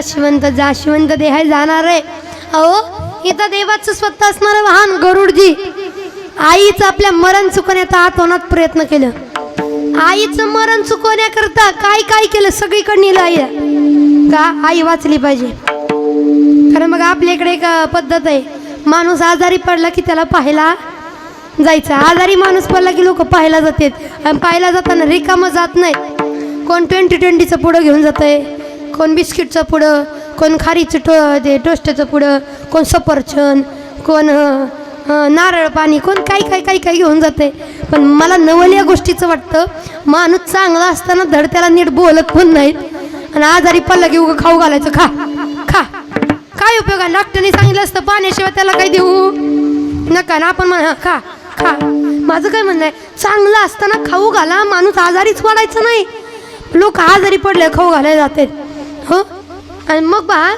जाशिवंत देह जाणार आहे. अहो इथं देवाचं स्वतः असणारं वाहन गरुडजी आईचं आपल्या मरण चुकवण्याचा आतोनात प्रयत्न केलं. आईचं मरण चुकवण्याकरता काय काय केलं, सगळीकडे नेलं आईला. का आई वाचली पाहिजे. कारण मग आपल्या इकडे एक पद्धत आहे, माणूस आजारी पडला की त्याला पाहायला जायचं. आजारी माणूस पडला की लोक पाहायला जातात आणि पाहायला जाताना रिकामं जात नाहीत. कोण 20-20चं पुढं घेऊन जात आहे, कोण बिस्किटचं पुढं, कोण खारीचं ते टोस्टचं पुढं, कोण सफरचंद, कोण नारळ पाणी, कोण काही घेऊन जाते. पण मला नवल या गोष्टीचं वाटतं, माणूस चांगला असताना धड त्याला नीट बोलत पण नाहीत आणि आजारी पडला की उगं खाऊ घालायचं. खा खा काय उपयोग आहे. डॉक्टरने सांगितलं असतं पाण्याशिवाय त्याला काही देऊ नका ना, आपण म्हणा खा खा. माझं काय म्हणणं आहे, चांगलं असताना खाऊ घाला, माणूस आजारीच पडायचं नाही. लोक आजारी पडले खाऊ घालायला जातात हो. आणि मग पहा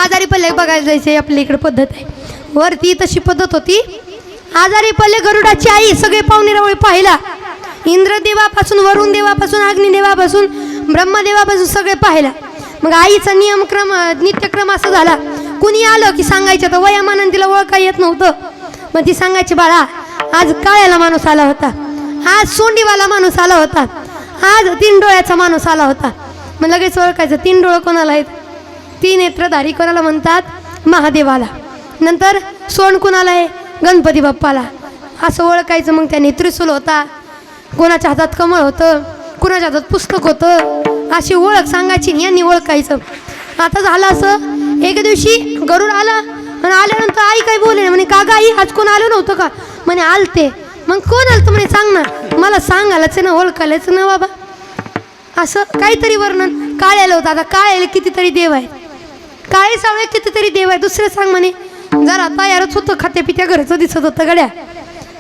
आजारी पडले बघायला जायचे, आपल्या इकडे पद्धत आहे. वरती तशी पद्धत होती, आजारी पडले गरुडाची आई सगळे पाहुणेरावळे पाहिला. इंद्रदेवापासून, वरुण देवापासून, अग्निदेवापासून, ब्रह्मदेवापासून सगळे पाहिला. मग आईचा नित्यक्रम असा झाला, कुणी आलं की सांगायचं. तर वयामानाने तिला ओळखा येत नव्हतं, मग ती सांगायची बाळा आज काळ्याला माणूस आला होता, आज सोंडीवाला माणूस आला होता, आज 3 डोळ्याचा माणूस आला होता. मग लगेच ओळखायचं 3 डोळं कोणाला आहेत, 3 नेत्रधारी कोणाला म्हणतात, महादेवाला. नंतर सोंड कुणाला आहे, गणपती बाप्पाला. असं ओळखायचं. मग त्याने त्रिशूल होता, कोणाच्या हातात कमळ होतं, कोणाच्या हातात पुस्तक होतं, अशी ओळख सांगायची, यांनी ओळखायचं. आता झालं असं, एक दिवशी गरुड आला आणि आल्यानंतर आई काय बोलले, म्हणे का ग आई आज कोण आलं नव्हतं का. म्हणे आलते. मग कोण आलं म्हणे सांग ना, मला सांगायलाच ना, ओळखायलाच ना बाबा. असं काहीतरी वर्णन. काळ्याला होतं. आता काळ्याला कितीतरी देव आहेत, काळे सावळे कितीतरी देव आहे. दुसरं सांग म्हणे, जरा तयारच होतं, खात्या पित्या घरचं दिसत होतं गड्या.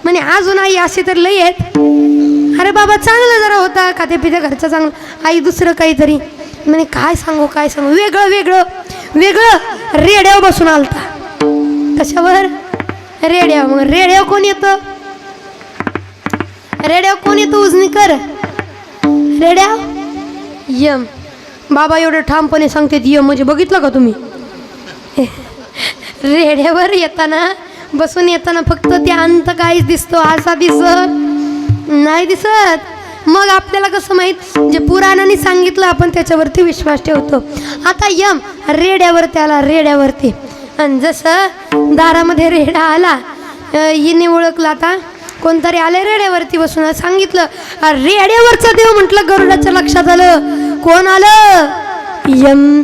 म्हणे अजून आई असे तर लई आहेत. अरे बाबा चांगलं जरा होता, खात्या पित्या घरचं चांगलं. आई दुसरं काहीतरी. म्हणे काय सांगू वेगळं वेगळं वेगळं. रेड्यावर बसून आलता. कशावर, रेड्यावर. मग रेड्यावर कोण येतं, रेड्यावर कोण येतं उजनीकर, रेड्यावर यम. बाबा एवढं ठामपणे सांगते यम म्हणजे बघितलं का तुम्ही. रेड्यावर येताना बसून येताना फक्त ते अंत काहीच दिसतो, असा दिसत नाही दिसत. मग आपल्याला कसं माहीत, जे पुराणाने सांगितलं आपण त्याच्यावरती विश्वास ठेवतो. आता यम रेड्यावर त्याला, रेड्यावरती. आणि जसं दारामध्ये रेडा आला, हिने ओळखला. आता कोणतरी आले रेड्यावरती बसून, सांगितलं रेड्यावरचा देव. म्हटलं गरुडाच्या लक्षात आलं, कोण आलं, यम.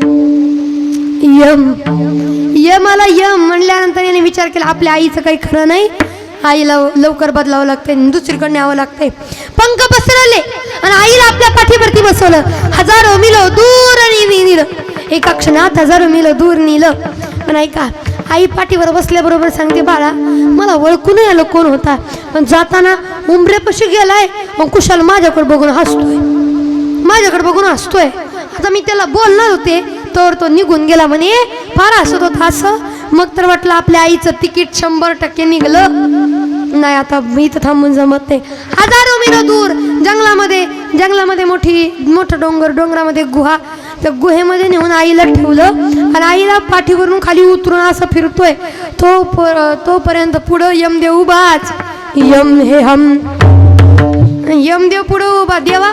यम यम आला. यम म्हणल्यानंतर याने विचार केला आपल्या आईचं काही खरं नाही, आईला लवकर बदलावं लागतंय, दुसरीकडे न्यावं लागतंय. पंख पसरवले आणि आईला आपल्या पाठीवरती बसवलं. हजारो मिलो दूर नेलं, एका क्षणात हजारो मिलो दूर नेलं. पण ऐका, आई पाठीवर बसल्याबरोबर सांगते बाळा मला ओळखून नाही आलं कोण होता, पण जाताना उंबऱ्यापाशी गेलाय, मग कुशाल माझ्याकडे बघून हसतोय. आता मी त्याला बोलणार होते तर तो निघून गेला. म्हणे फार हसत होता असं. मग तर वाटलं आपल्या आईचं तिकीट 100% निघलं. नाही आता मी इथं थांबून जमत नाही. हजारो मिलो दूर जंगलामध्ये मोठं डोंगरामध्ये गुहा. त्या गुहेमध्ये नेऊन आईला ठेवलं आणि आईला पाठीवरून खाली उतरून असं फिरतोय. तोपर्यंत पुढं यमदेव उभाच. यमदेव पुढं उभा. देवा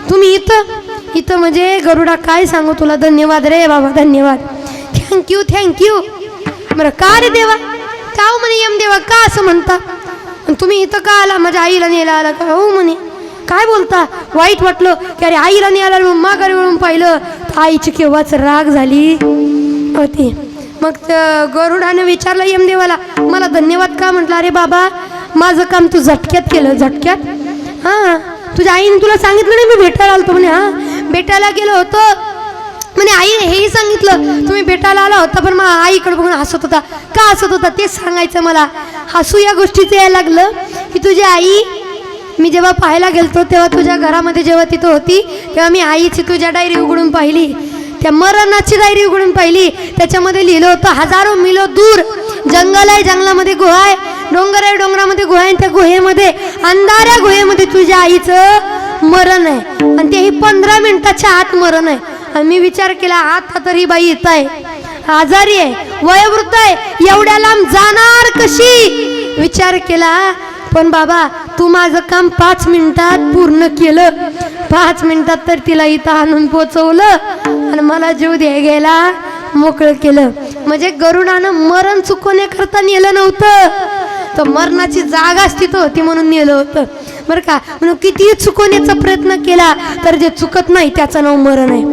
तुम्ही इथं म्हणजे गरुडा काय सांगू तुला, धन्यवाद रे बाबा, धन्यवाद, थँक्यू. बरं का रे देवा, का म्हणे यमदेवा का असं म्हणता, तुम्ही इथं का आला, माझ्या आईला न्यायला आला का. हो म्हणे काय बोलता. वाईट वाटलं की अरे आईला न्यायला माघारी वळून पाहिलं तर आईची केव्हाच राग झाली होती. मग गरुडाने विचारलं यमदेवाला मला धन्यवाद का म्हटलं. अरे बाबा माझं काम तू झटक्यात केलं. झटक्यात. हां तुझ्या आईने तुला सांगितलं नाही मी भेटायला आलतो. म्हणे हां भेटायला गेलो होतो. म्हणे आईने हेही सांगितलं तुम्ही भेटायला आला होता, पण मग आईकडे बघून हसत होता. का हसत होता तेच सांगायचं मला. हसू या गोष्टीचं यायला लागलं की तुझी आई मी जेव्हा पाहायला गेलतो तेव्हा तुझ्या घरामध्ये जेव्हा तिथं होती तेव्हा मी आईची तुझ्या डायरी उघडून पाहिली, त्या मरणाची डायरी उघडून पाहिली. त्याच्यामध्ये लिहिलं होतं हजारो मिलो दूर जंगल आहे, जंगलामध्ये गुहा आहे, डोंगर आहे, डोंगरामध्ये गुहा आहे, त्या गुहेमध्ये अंधाऱ्या गुहेमध्ये तुझ्या आईचं मरण आहे आणि तेही 15 मिनिटाच्या आत मरण आहे. आणि मी विचार केला आता तर ही बाई येत आहे, आजारी आहे, वयोवृद्ध आहे, एवढ्या लांब जाणार कशी विचार केला. पण बाबा तू माझं काम 5 मिनिटात पूर्ण केलं. 5 मिनिटात तर तिला इथं आणून पोचवलं आणि मला जीव घ्यायला मोकळं केलं. म्हणजे गरुडानं मरण चुकवण्याकरता नेलं नव्हतं, तर मरणाची जागाच तिथं होती म्हणून नेलं होतं बरं का. म्हणून किती चुकवण्याचा प्रयत्न केला तर जे चुकत नाही त्याचं नाव मरण आहे.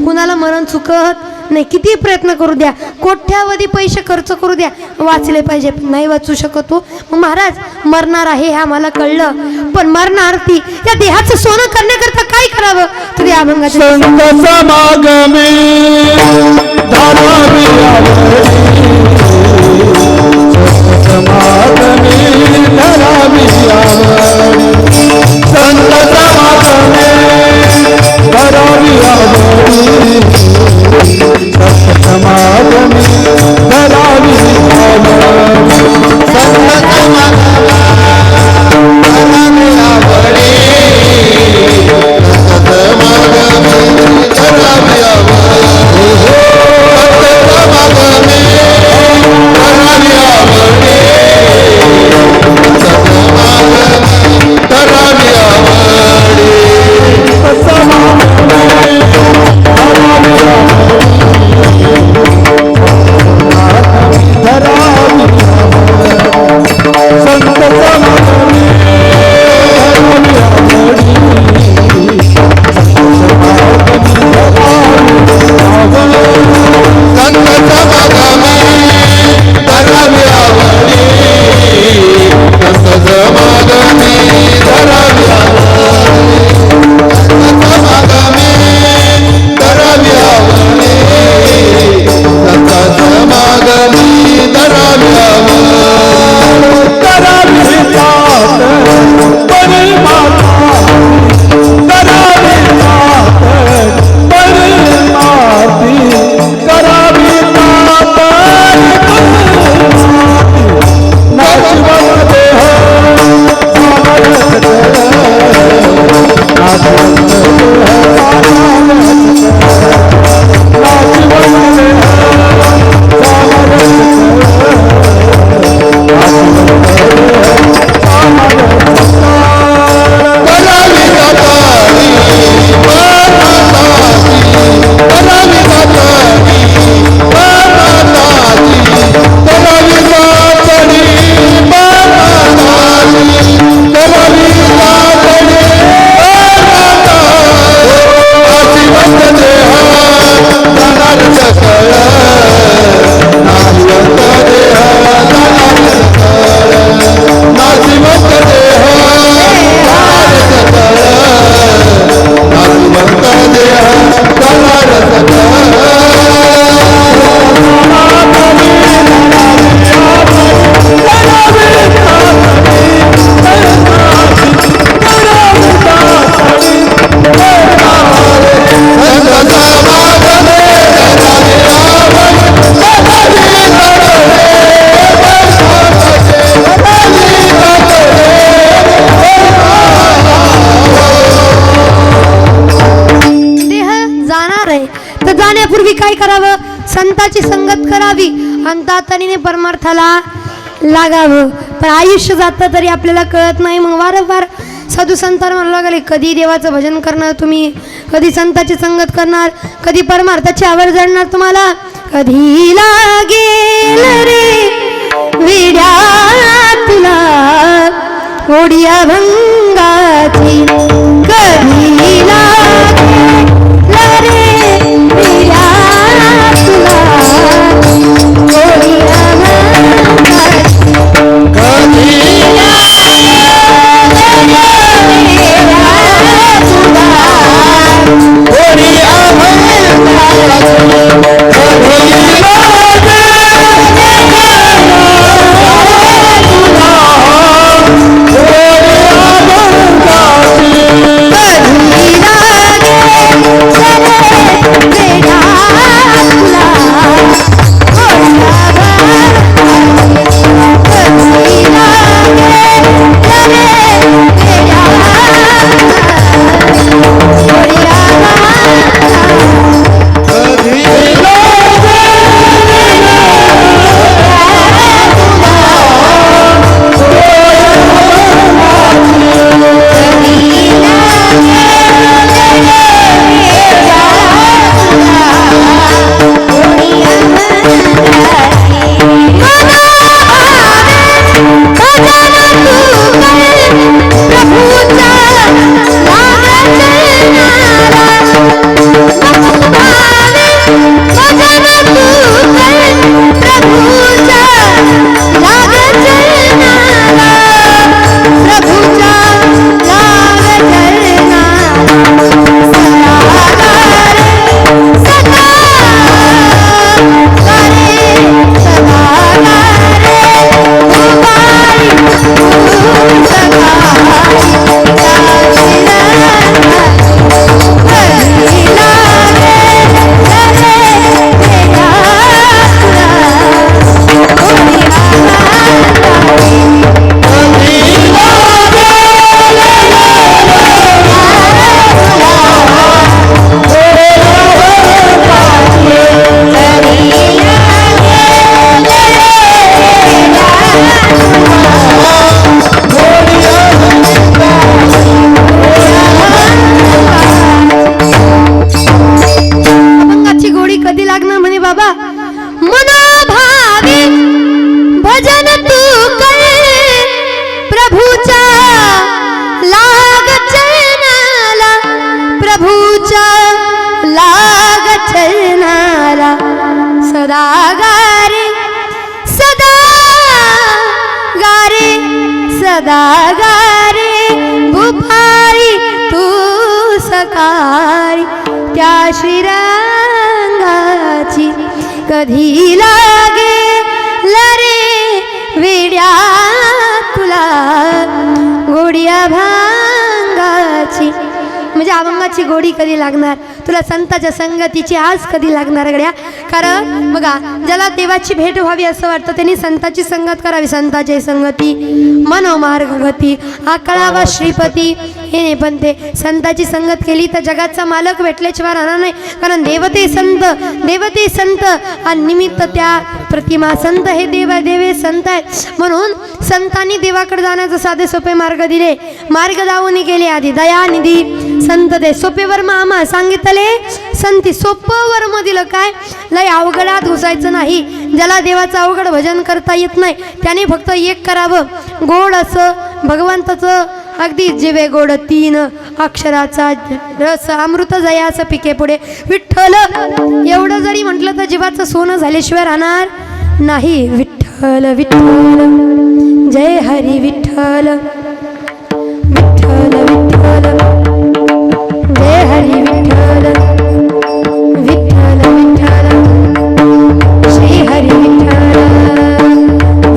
कुणाला मरण चुकत नाही, किती प्रयत्न करू द्या, कोट्यावधी पैसे खर्च करू द्या, वाचले पाहिजे, नाही वाचू शकतो. मग महाराज मरणार आहे हे आम्हाला कळलं, पण मरणार्थी या देहाचं सोनं करण्याकरता काय करावं तरी अभंगाचे संत समागमे धारावी समागमे धारावी संत समागमे धारावी समागमे धारावी काय करावं, संताची संगत करावी आणि तातडीने परमार्थाला लागावं. पण आयुष्य जातं तरी आपल्याला कळत नाही. मग वारंवार साधू संतांना म्हणावं लागले, कधी देवाचं भजन करणार तुम्ही, कधी संताची संगत करणार, कधी परमार्थाची आवड जाणणार तुम्हाला, कधी लागेल रे विड्या तुला ओढी अभंगाची, कधी लागेल रे विड्या तुला ओढी अभंगाची, कधी सदा गारे सदा गारे सदा गारे भूपाळी तू सकाळी त्या श्रीरंगाची कधी लागे लरे वेड्या तुला गोडिया भांगाची म्हणजे अभंगाची गोडी कधी लागणार तुला संताच्या संगतीची आज कधी लागणार गड्या कारण बघा ज्याला देवाची भेट व्हावी असं वाटतं त्यांनी संताची संगत करावी संताची संगती मनोमार्ग गती आकळावा श्रीपती हे नाही पण ते संताची संगत केली तर जगाचा मालक भेटल्याशिवाय राहणार नाही कारण देवते संत आणि निमित्त त्या प्रतिमा संत हे देवे संत आहेत म्हणून संतांनी देवाकडे जाण्याचे साधे सोपे मार्ग दिले मार्ग दावून गेले आधी दयानिधी संत दे सोपे वर्म आम्हा सांगितले संती सोपं वर्म दिलं काय लय अवघडात घुसायचं नाही ज्याला देवाचं अवघड भजन करता येत नाही त्याने फक्त एक करावं गोड असं भगवंताचं अगदी जिवे गोड 3 अक्षराचा रस अमृत जयाचं पिके पुढे विठ्ठल एवढं जरी म्हटलं तर जीवाचं सोनं झाल्याशिवाय राहणार नाही विठ्ठल विठ्ठल जय हरी विठ्ठल विठ्ठल विठ्ठल जय हरी विठ्ठल विठ्ठल विठ्ठल श्री हरी विठ्ठल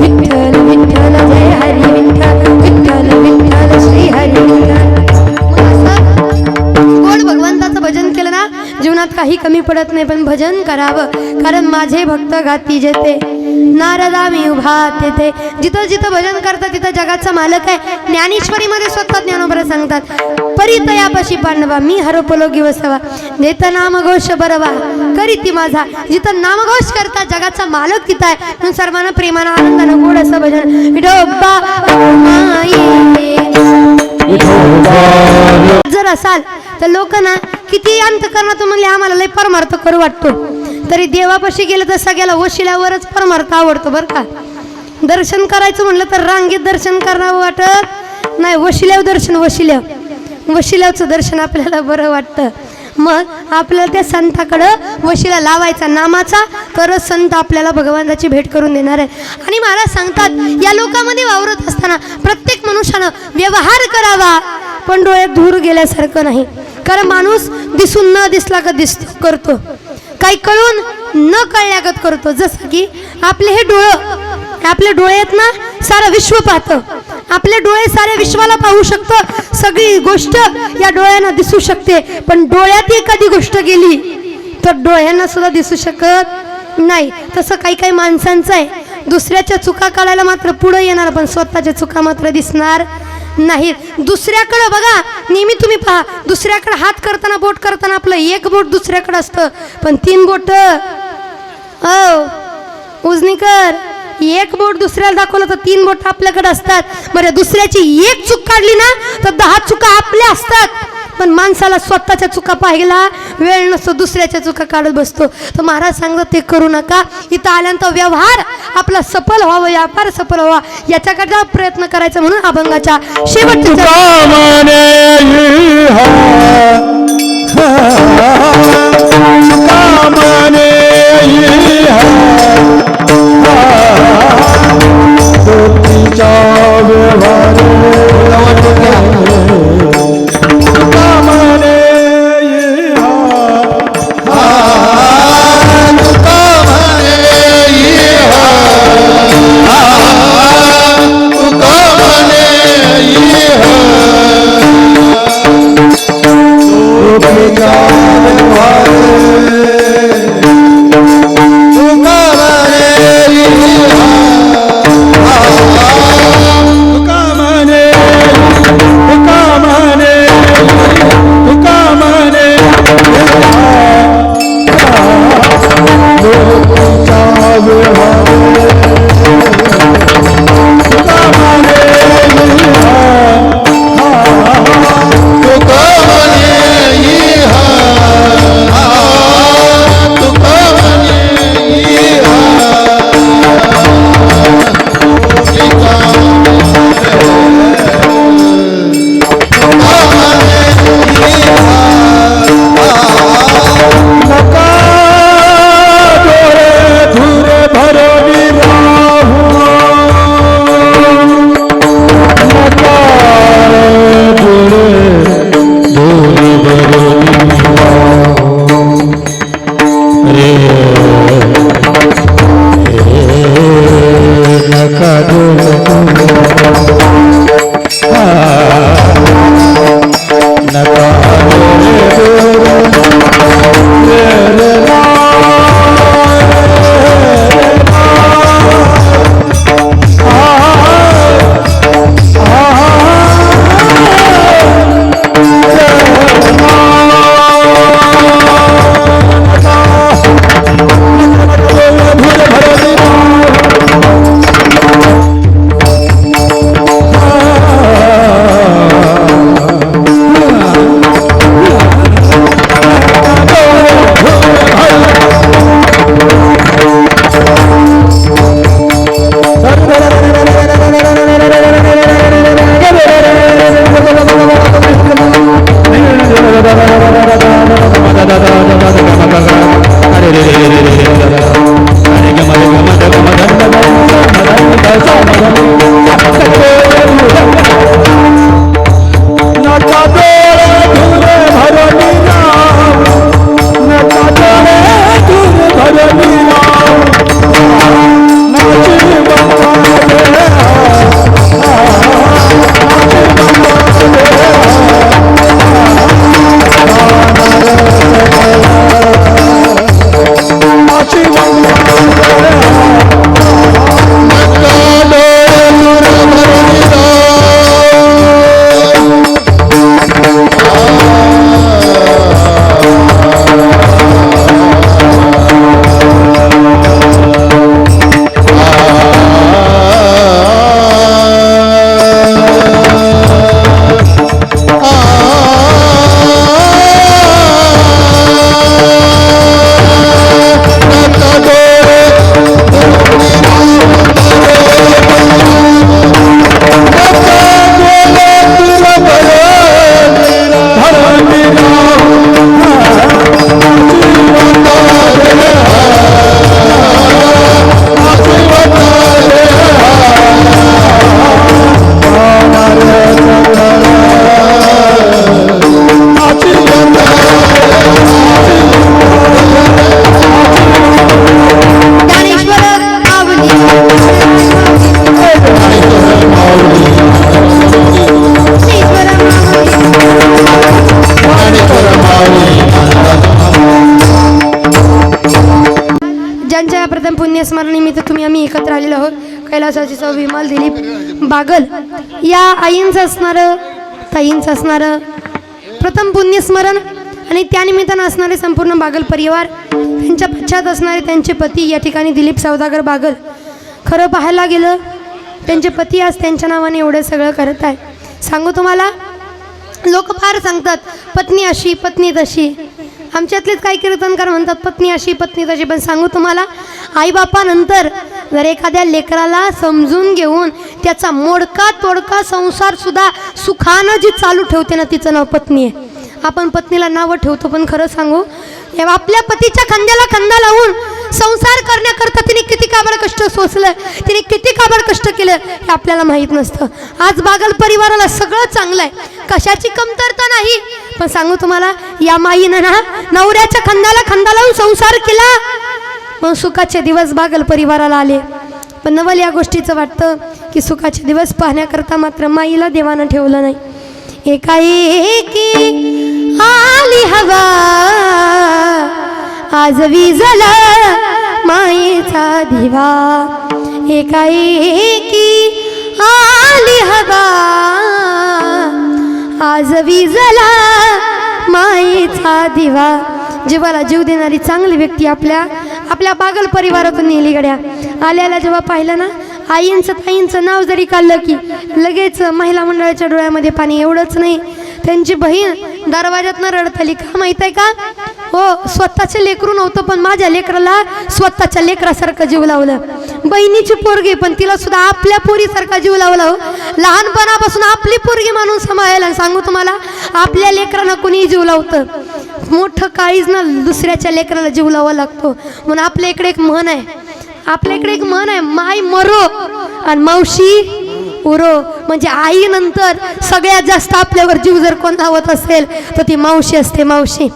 विठ्ठल विठ्ठल जय हरी विठ्ठल विठ्ठल विठ्ठल श्री हरी विठ्ठल गोड भगवंताचं भजन केलं ना जीवनात काही कमी पडत नाही पण भजन करावं कारण माझे भक्त घाती जेते नारदा मी उभा तेथे जिथं जिथं भजन करतात तिथं जगाचा मालक आहे ज्ञानेश्वरीमध्ये स्वतः ज्ञानोबरा सांगतात परितयापाशी पांडवा मी हरपलो गिवसवा देत नामघोष बरवा करीती माझा जिथं नामघोष करतात जगाचा मालक तिथं आहे म्हणून सर्वांना प्रेमानं आनंदानं गोड असं भजन विठोबा जर असाल तर लोक ना किती अंतकरणातून म्हणले आम्हाला लय परमार्थ करू वाटतो तरी देवापाशी गेलं तर सगळ्याला वशिल्यावरच परमार्थ आवडतो बरं का दर्शन करायचं म्हणलं तर रांगेत दर्शन करावं वाटत नाही वशिल्यावचं दर्शन आपल्याला बरं वाटतं मग आपल्याला त्या संताकडं वशिला लावायचा नामाचा तरच संत आपल्याला भगवंताची भेट करून देणार आहे आणि महाराज सांगतात या लोकांमध्ये वावरत असताना प्रत्येक मनुष्यानं व्यवहार करावा पण डोळ्यात धूर गेल्यासारखं नाही कारण माणूस दिसून न दिसला का करतो काही कळून न कळल्यागत करतो जसं की आपले हे आपले डोळे आहेत ना सारं विश्व पाहतं आपले डोळे साऱ्या विश्वाला पाहू शकतं सगळी गोष्ट या डोळ्यांना दिसू शकते पण डोळ्यात एखादी गोष्ट गेली तर डोळ्यांना सुद्धा दिसू शकत नाही तसं काही माणसांचं आहे दुसऱ्याच्या चुका काढायला मात्र पुढे येणार पण स्वतःच्या चुका मात्र दिसणार नाही दुसऱ्याकडे बघा नेहमी तुम्ही पहा दुसऱ्याकडे हात करताना बोट करताना आपलं एक बोट दुसऱ्याकडे असतं पण 3 बोट उजनीकर एक बोट दुसऱ्याला दाखवलं तर 3 बोट आपल्याकडे असतात बरं दुसऱ्याची एक चूक काढली ना तर 10 चुका आपल्या असतात पण माणसाला स्वतःच्या चुका पाहायला वेळ नसतो दुसऱ्याच्या चुका काढत बसतो तर महाराज सांगतात ते करू नका इथं आल्यानंतर व्यवहार आपला सफल व्हावा व्यापार सफल व्हावा याच्याकडे प्रयत्न करायचा म्हणून अभंगाच्या शेवटच्या पुण्यस्मरणनिमित्त तुम्ही आम्ही एकत्र आलेलो आहोत. कैलासाची चव विमल दिलीप बागल या आईंचं असणारं ताईंचं असणारं प्रथम पुण्यस्मरण आणि त्यानिमित्तानं असणारे संपूर्ण बागल परिवार, त्यांच्या पश्चात असणारे त्यांचे पती या ठिकाणी दिलीप सौदागर बागल. खरं पाहायला गेलं त्यांचे पती आज त्यांच्या नावाने एवढं सगळं करत आहे. सांगू तुम्हाला, लोक फार सांगतात पत्नी अशी पत्नी तशी. आमच्यातलेच काही कीर्तनकार म्हणतात पत्नी अशी पत्नी तशी. पण सांगू तुम्हाला, आईबापानंतर जर एखाद्या लेकराला समजून घेऊन त्याचा मोडका तोडका संसारसुद्धा सुखानं जी चालू ठेवते ना, तिचं नाव पत्नी आहे. आपण पत्नीला नावं ठेवतो, पण खरं सांगू, आपल्या पतीच्या खांद्याला खांदा लावून संसार करण्याकरता तिने किती काबड कष्ट सोसलं, तिने किती काबड कष्ट केलं हे आपल्याला माहीत नसतं. आज बागल परिवाराला सगळं चांगलं आहे, कशाची कमतरता नाही. पण सांगू तुम्हाला, या माईनं ना नवऱ्याच्या खांद्याला खांदा लावून संसार केला, मग सुखाचे दिवस बागल परिवाराला आले. पण नवल या गोष्टीचं वाटतं की सुखाचे दिवस पाहण्याकरता मात्र माईला देवानं ठेवलं नाही. एकाएकी आली हवा, आज विझला मायेचा दिवा. एकाएकी आली हवा, आज विझला मायेचा दिवा. जीवाला जीव देणारी चांगली व्यक्ती आपल्या बागल परिवारातून नेली गड्या. आल्याला जेव्हा पाहिलं ना, आईंचं ताईंचं नाव जरी काढलं की लगेच महिला मंडळाच्या डोळ्यामध्ये पाणी. एवढंच नाही, त्यांची बहीण दरवाजातनं रडत आली. का माहीत आहे का? हो, स्वतःचे लेकरू नव्हतं, पण माझ्या लेकराला स्वतःच्या लेकरासारखं जीव लावलं. बहिणीची पोरगी, पण तिला सुद्धा आपल्या पोरीसारखा जीव लावला. हो, लहानपणापासून आपली पोरगी मानून सांभाळायला. सांगू तुम्हाला, आपल्या लेकरांना कोणी जीव लावतं, मोठं काळीज ना दुसऱ्याच्या लेकराला जीव लावा लागतो. म्हणून आपल्या इकडे एक म्हण आहे, माय मरो आणि मावशी उरो. म्हणजे आईनंतर सगळ्यात जास्त आपल्यावर जीव जर कोण लावत असेल तर ती मावशी असते, मावशी.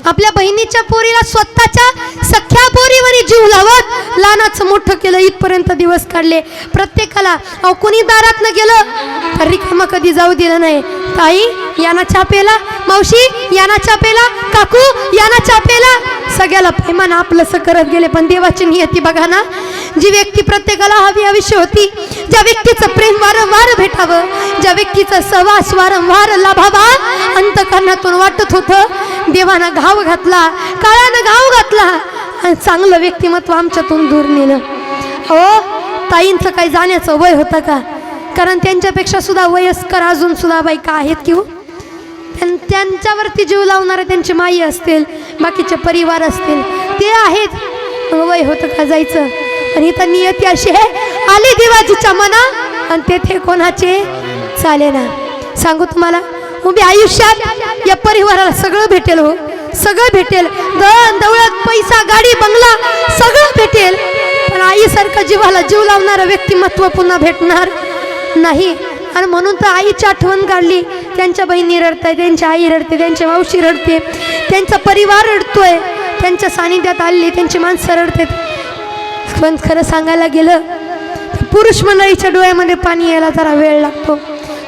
आपल्या बहिणीच्या पोरीला स्वतःच्या सख्या पोरीवरी जीव लावत लहानाचं मोठं केलं, इथपर्यंत दिवस काढले. प्रत्येकाला कोणी दारात न गेलं तर रिकामा कधी जाऊ दिलं नाही. ताई याना चापेला, मावशी याना चापेला, काकू याना चापेला, सगळ्याला पैमान आपलंसं करत गेले. पण देवाची नियती बघा ना, जी व्यक्ती प्रत्येकाला हवी हवीशी होती, ज्या व्यक्तीचं प्रेम वारंवार भेटावं, ज्या व्यक्तीचा सहवास वारंवार लाभावा अंतकरणातून वाटत होतं, देवानं घाव घातला, काळानं घाव घातला आणि चांगलं व्यक्तिमत्व आमच्यातून दूर नेलं. अहो ताईंचं काही जाण्याचं वय होतं का? कारण त्यांच्यापेक्षा सुद्धा वयस्कर अजून सुद्धा बायका आहेत की हो. त्यांच्यावरती जीव लावणारे त्यांची माई असतील, बाकीचे परिवार असतील, ते आहेत. वय होतं का जायचं? आणि इथं नियती अशी आहे, आले देवाजीच्या मना आणि तेथे कोणाचे चाले ना. सांगू तुम्हाला, उभी आयुष्यात या परिवाराला सगळं भेटेल हो, सगळं भेटेल. धन दौलत पैसा गाडी बंगला सगळं भेटेल, पण आईसारखं जीवाला जीव लावणारं व्यक्तिमत्व पुन्हा भेटणार नाही. आणि म्हणून तर आईची आठवण काढली. त्यांच्या बहिणी रडताय, त्यांची आई रडते, त्यांची मावशी रडते, त्यांचा परिवार रडतोय, त्यांच्या सानिध्यात आली त्यांची माणसं रडते. पण खरं सांगायला गेलं पुरुष मंडळीच्या डोळ्यामध्ये पाणी यायला जरा वेळ लागतो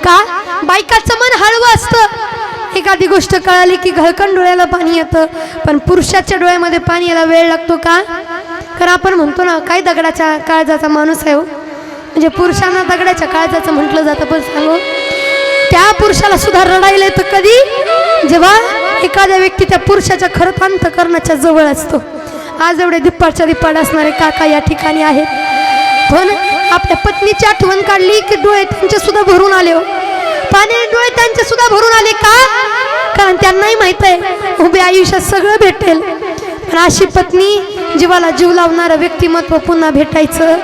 का? बायकाचं मन हळवं असतं, एखादी गोष्ट कळाली की घळकण डोळ्याला पाणी येतं, पण पुरुषाच्या डोळ्यामध्ये पाणी यायला वेळ लागतो का? कारण आपण म्हणतो ना, काय दगडाच्या काळजाचा माणूस आहे हो, म्हणजे पुरुषांना दगडाच्या काळजाचं म्हटलं जातं. पण सांगू, त्या पुरुषाला सुद्धा रडायला येतं कधी? जेव्हा एखाद्या व्यक्ती त्या पुरुषाच्या खरंच अंतकरणाच्या जवळ असतो. आज एवढे दिप्पाडच्या दिप्पाड असणारे काका या ठिकाणी आहेत, पण आपल्या पत्नीची आठवण काढली की डोळे त्यांचे सुद्धा भरून आले हो, पाण्याने डोळे त्यांचे सुद्धा भरून आले का? कारण त्यांनाही माहित आहे उभे आयुष्यात सगळं भेटेल, पण अशी पत्नी जीवाला जीव लावणारं व्यक्तिमत्व पुन्हा भेटायचं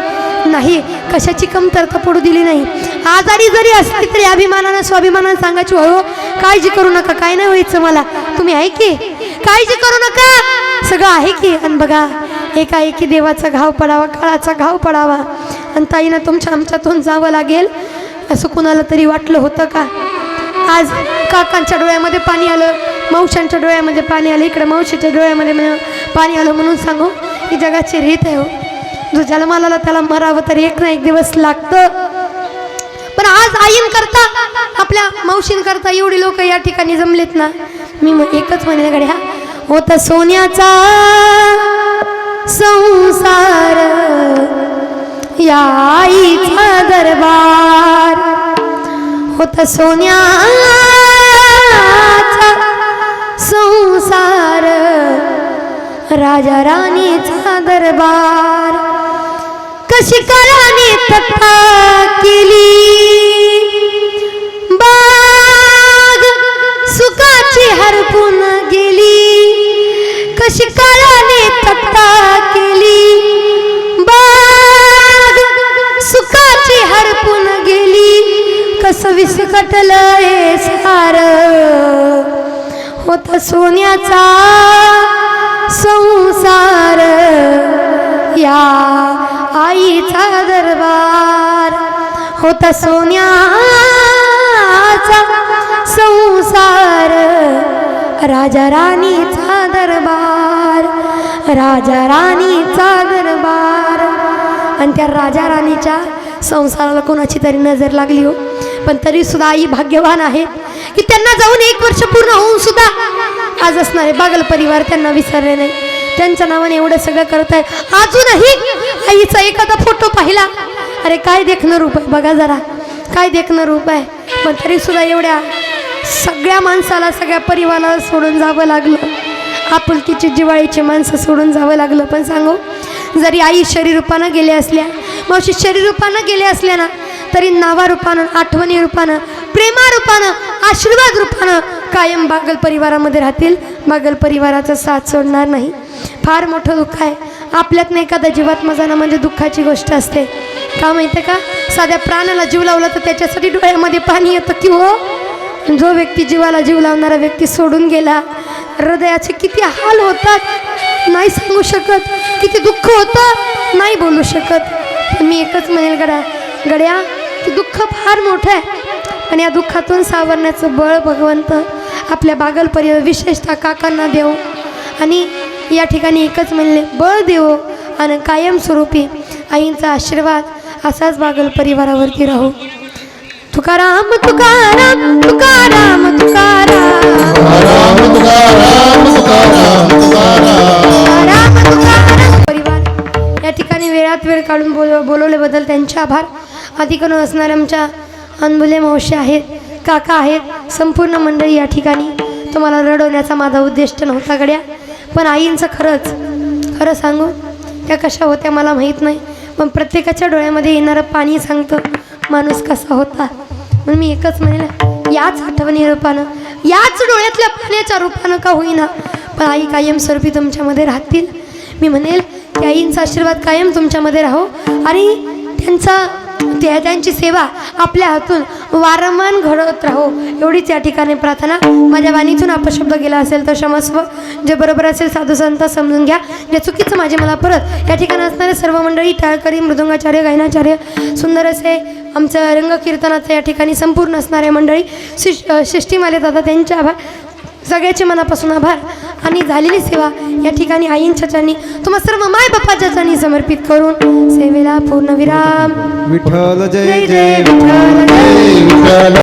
नाही. कशाची कमतरता पडू दिली नाही. आजारी जरी असली तरी अभिमानानं स्वाभिमानानं सांगायची, हो काळजी करू नका, काय नाही व्हायचं मला, तुम्ही आहे की, काळजी करू नका, सगळं आहे की. आणि बघा, एकाएकी देवाचा घाव पडावा, काळाचा घाव पडावा आणि ताईनं तुमच्या आमच्यातून जावं लागेल असं कुणाला तरी वाटलं होतं का? आज काकांच्या डोळ्यामध्ये पाणी आलं, मावशांच्या डोळ्यामध्ये पाणी आलं, इकडे मावशीच्या डोळ्यामध्ये पाणी आलं. म्हणून सांगू, ही जगाची रीत आहे हो, जो जन्माला त्याला मरावं तर एक ना एक दिवस लागतं. पण आज आईंकरता, आपल्या मावशींकरता एवढी लोक या ठिकाणी जमलेत ना, मी एकच म्हणेन गड्या, होता सोन्याचा संसार या आईचा दरबार, होता सोन्याचा संसार राजा राणीचा दरबार. कशी कराने तथा केली बाग सुखाची हरपून गेली, कशी काळाने तथा केली बाग सुखाची हरपून गेली, कसं विस्कटलंय सार, होता सोन्याचा संसार या आईचा दरबार, होता सोन्याचा संसार राजा राणीचा दरबार, राजा राणीचा दरबार. आणि त्या राजा राणीच्या संसाराला कोणाची तरी नजर लागली हो, पण तरी सुद्धा आई भाग्यवान आहे की त्यांना जाऊन 1 वर्ष पूर्ण होऊन सुद्धा आज असणारे बागल परिवार त्यांना विसरले नाही. त्यांच्या नावाने एवढं सगळं करत आहे. अजूनही आईचा एखादा फोटो पाहिला, अरे काय देखणं रूप आहे बघा जरा, काय देखणं रूप आहे. पण तरी सुद्धा एवढ्या सगळ्या माणसाला, सगळ्या परिवाराला सोडून जावं लागलं, आपुलकीची जिवाळीची माणसं सोडून जावं लागलं. पण सांगू, जरी आई शरीरूपानं गेल्या असल्या, मावशी शरीरूपानं गेल्या असल्या ना, तरी नावारूपानं, आठवणी रूपानं, प्रेमारूपानं, आशीर्वाद रूपानं कायम बागल परिवारामध्ये राहतील. बागल परिवाराचा साथ सोडणार नाही. फार मोठं दुःख आहे आपल्यातनं एखादा जीवात्मा जाणं म्हणजे दुःखाची गोष्ट असते. का माहिती आहे का? साध्या प्राणाला जीव लावला तर त्याच्यासाठी डोळ्यामध्ये पाणी येतं की हो. जो व्यक्ती जीवाला जीव लावणारा व्यक्ती सोडून गेला, हृदयाचे किती हाल होतात नाही सांगू शकत, किती दुःख होतं नाही बोलू शकत. पण मी एकच म्हणेल गड्या की दुःख फार मोठं आहे, पण या दुःखातून सावरण्याचं बळ भगवंत आपल्या बागल परिवार विशेषतः काकांना देव. आणि या ठिकाणी एकच म्हणले, बळ देवो आणि कायमस्वरूपी आईंचा आशीर्वाद असाच बागल परिवारावरती राहू. तुकाराम तुकाराम तुकाराम तुकाराम तुकाराम तुकाराम. परिवार या ठिकाणी वेळात वेळ काढून बोलवल्याबद्दल त्यांचे आभार. अधिकरून असणारे आमच्या अनबुले मावशी आहेत, काका आहेत, संपूर्ण मंडळी या ठिकाणी. तुम्हाला रडवण्याचा माझा उद्देश नव्हता गड्या, पण आईंचं खरं सांगू त्या कशा होत्या मला माहीत नाही, पण प्रत्येकाच्या डोळ्यामध्ये येणारं पाणी सांगतं माणूस कसा होता. म्हणून मी एकच म्हणेन, याच आठवणी रूपानं, याच डोळ्यातल्या पाण्याच्या रूपानं का होईना, पण आई कायमस्वरूपी तुमच्यामध्ये राहतील. मी म्हणेल की आईंचा आशीर्वाद कायम तुमच्यामध्ये राहो आणि त्यांची सेवा आपल्या हातून वारंवार घडत राहो, एवढीच या ठिकाणी प्रार्थना. माझ्या वाणीतून अपशब्द गेला असेल तर क्षमस्व, जे बरोबर असेल साधू संत समजून घ्या, जे चुकीचं माझे मला परत. या ठिकाणी असणारे सर्व मंडळी, टाळकरी, मृदुंगाचार्य, गायनाचार्य, सुंदर असे आमचं रंगकीर्तनाचं या ठिकाणी संपूर्ण असणारे मंडळी, शिष्टीमाले दादा त्यांचे आभार, सगळ्याचे मनापासून आभार. आणि झालेली सेवा या ठिकाणी आईंच्या चरणी, तुम्हा सर्व माय बापाच्या चरणी समर्पित करून सेवेला पूर्णविराम. विठ्ठल जय जय जय विठ्ठल जय. विठ्ठल.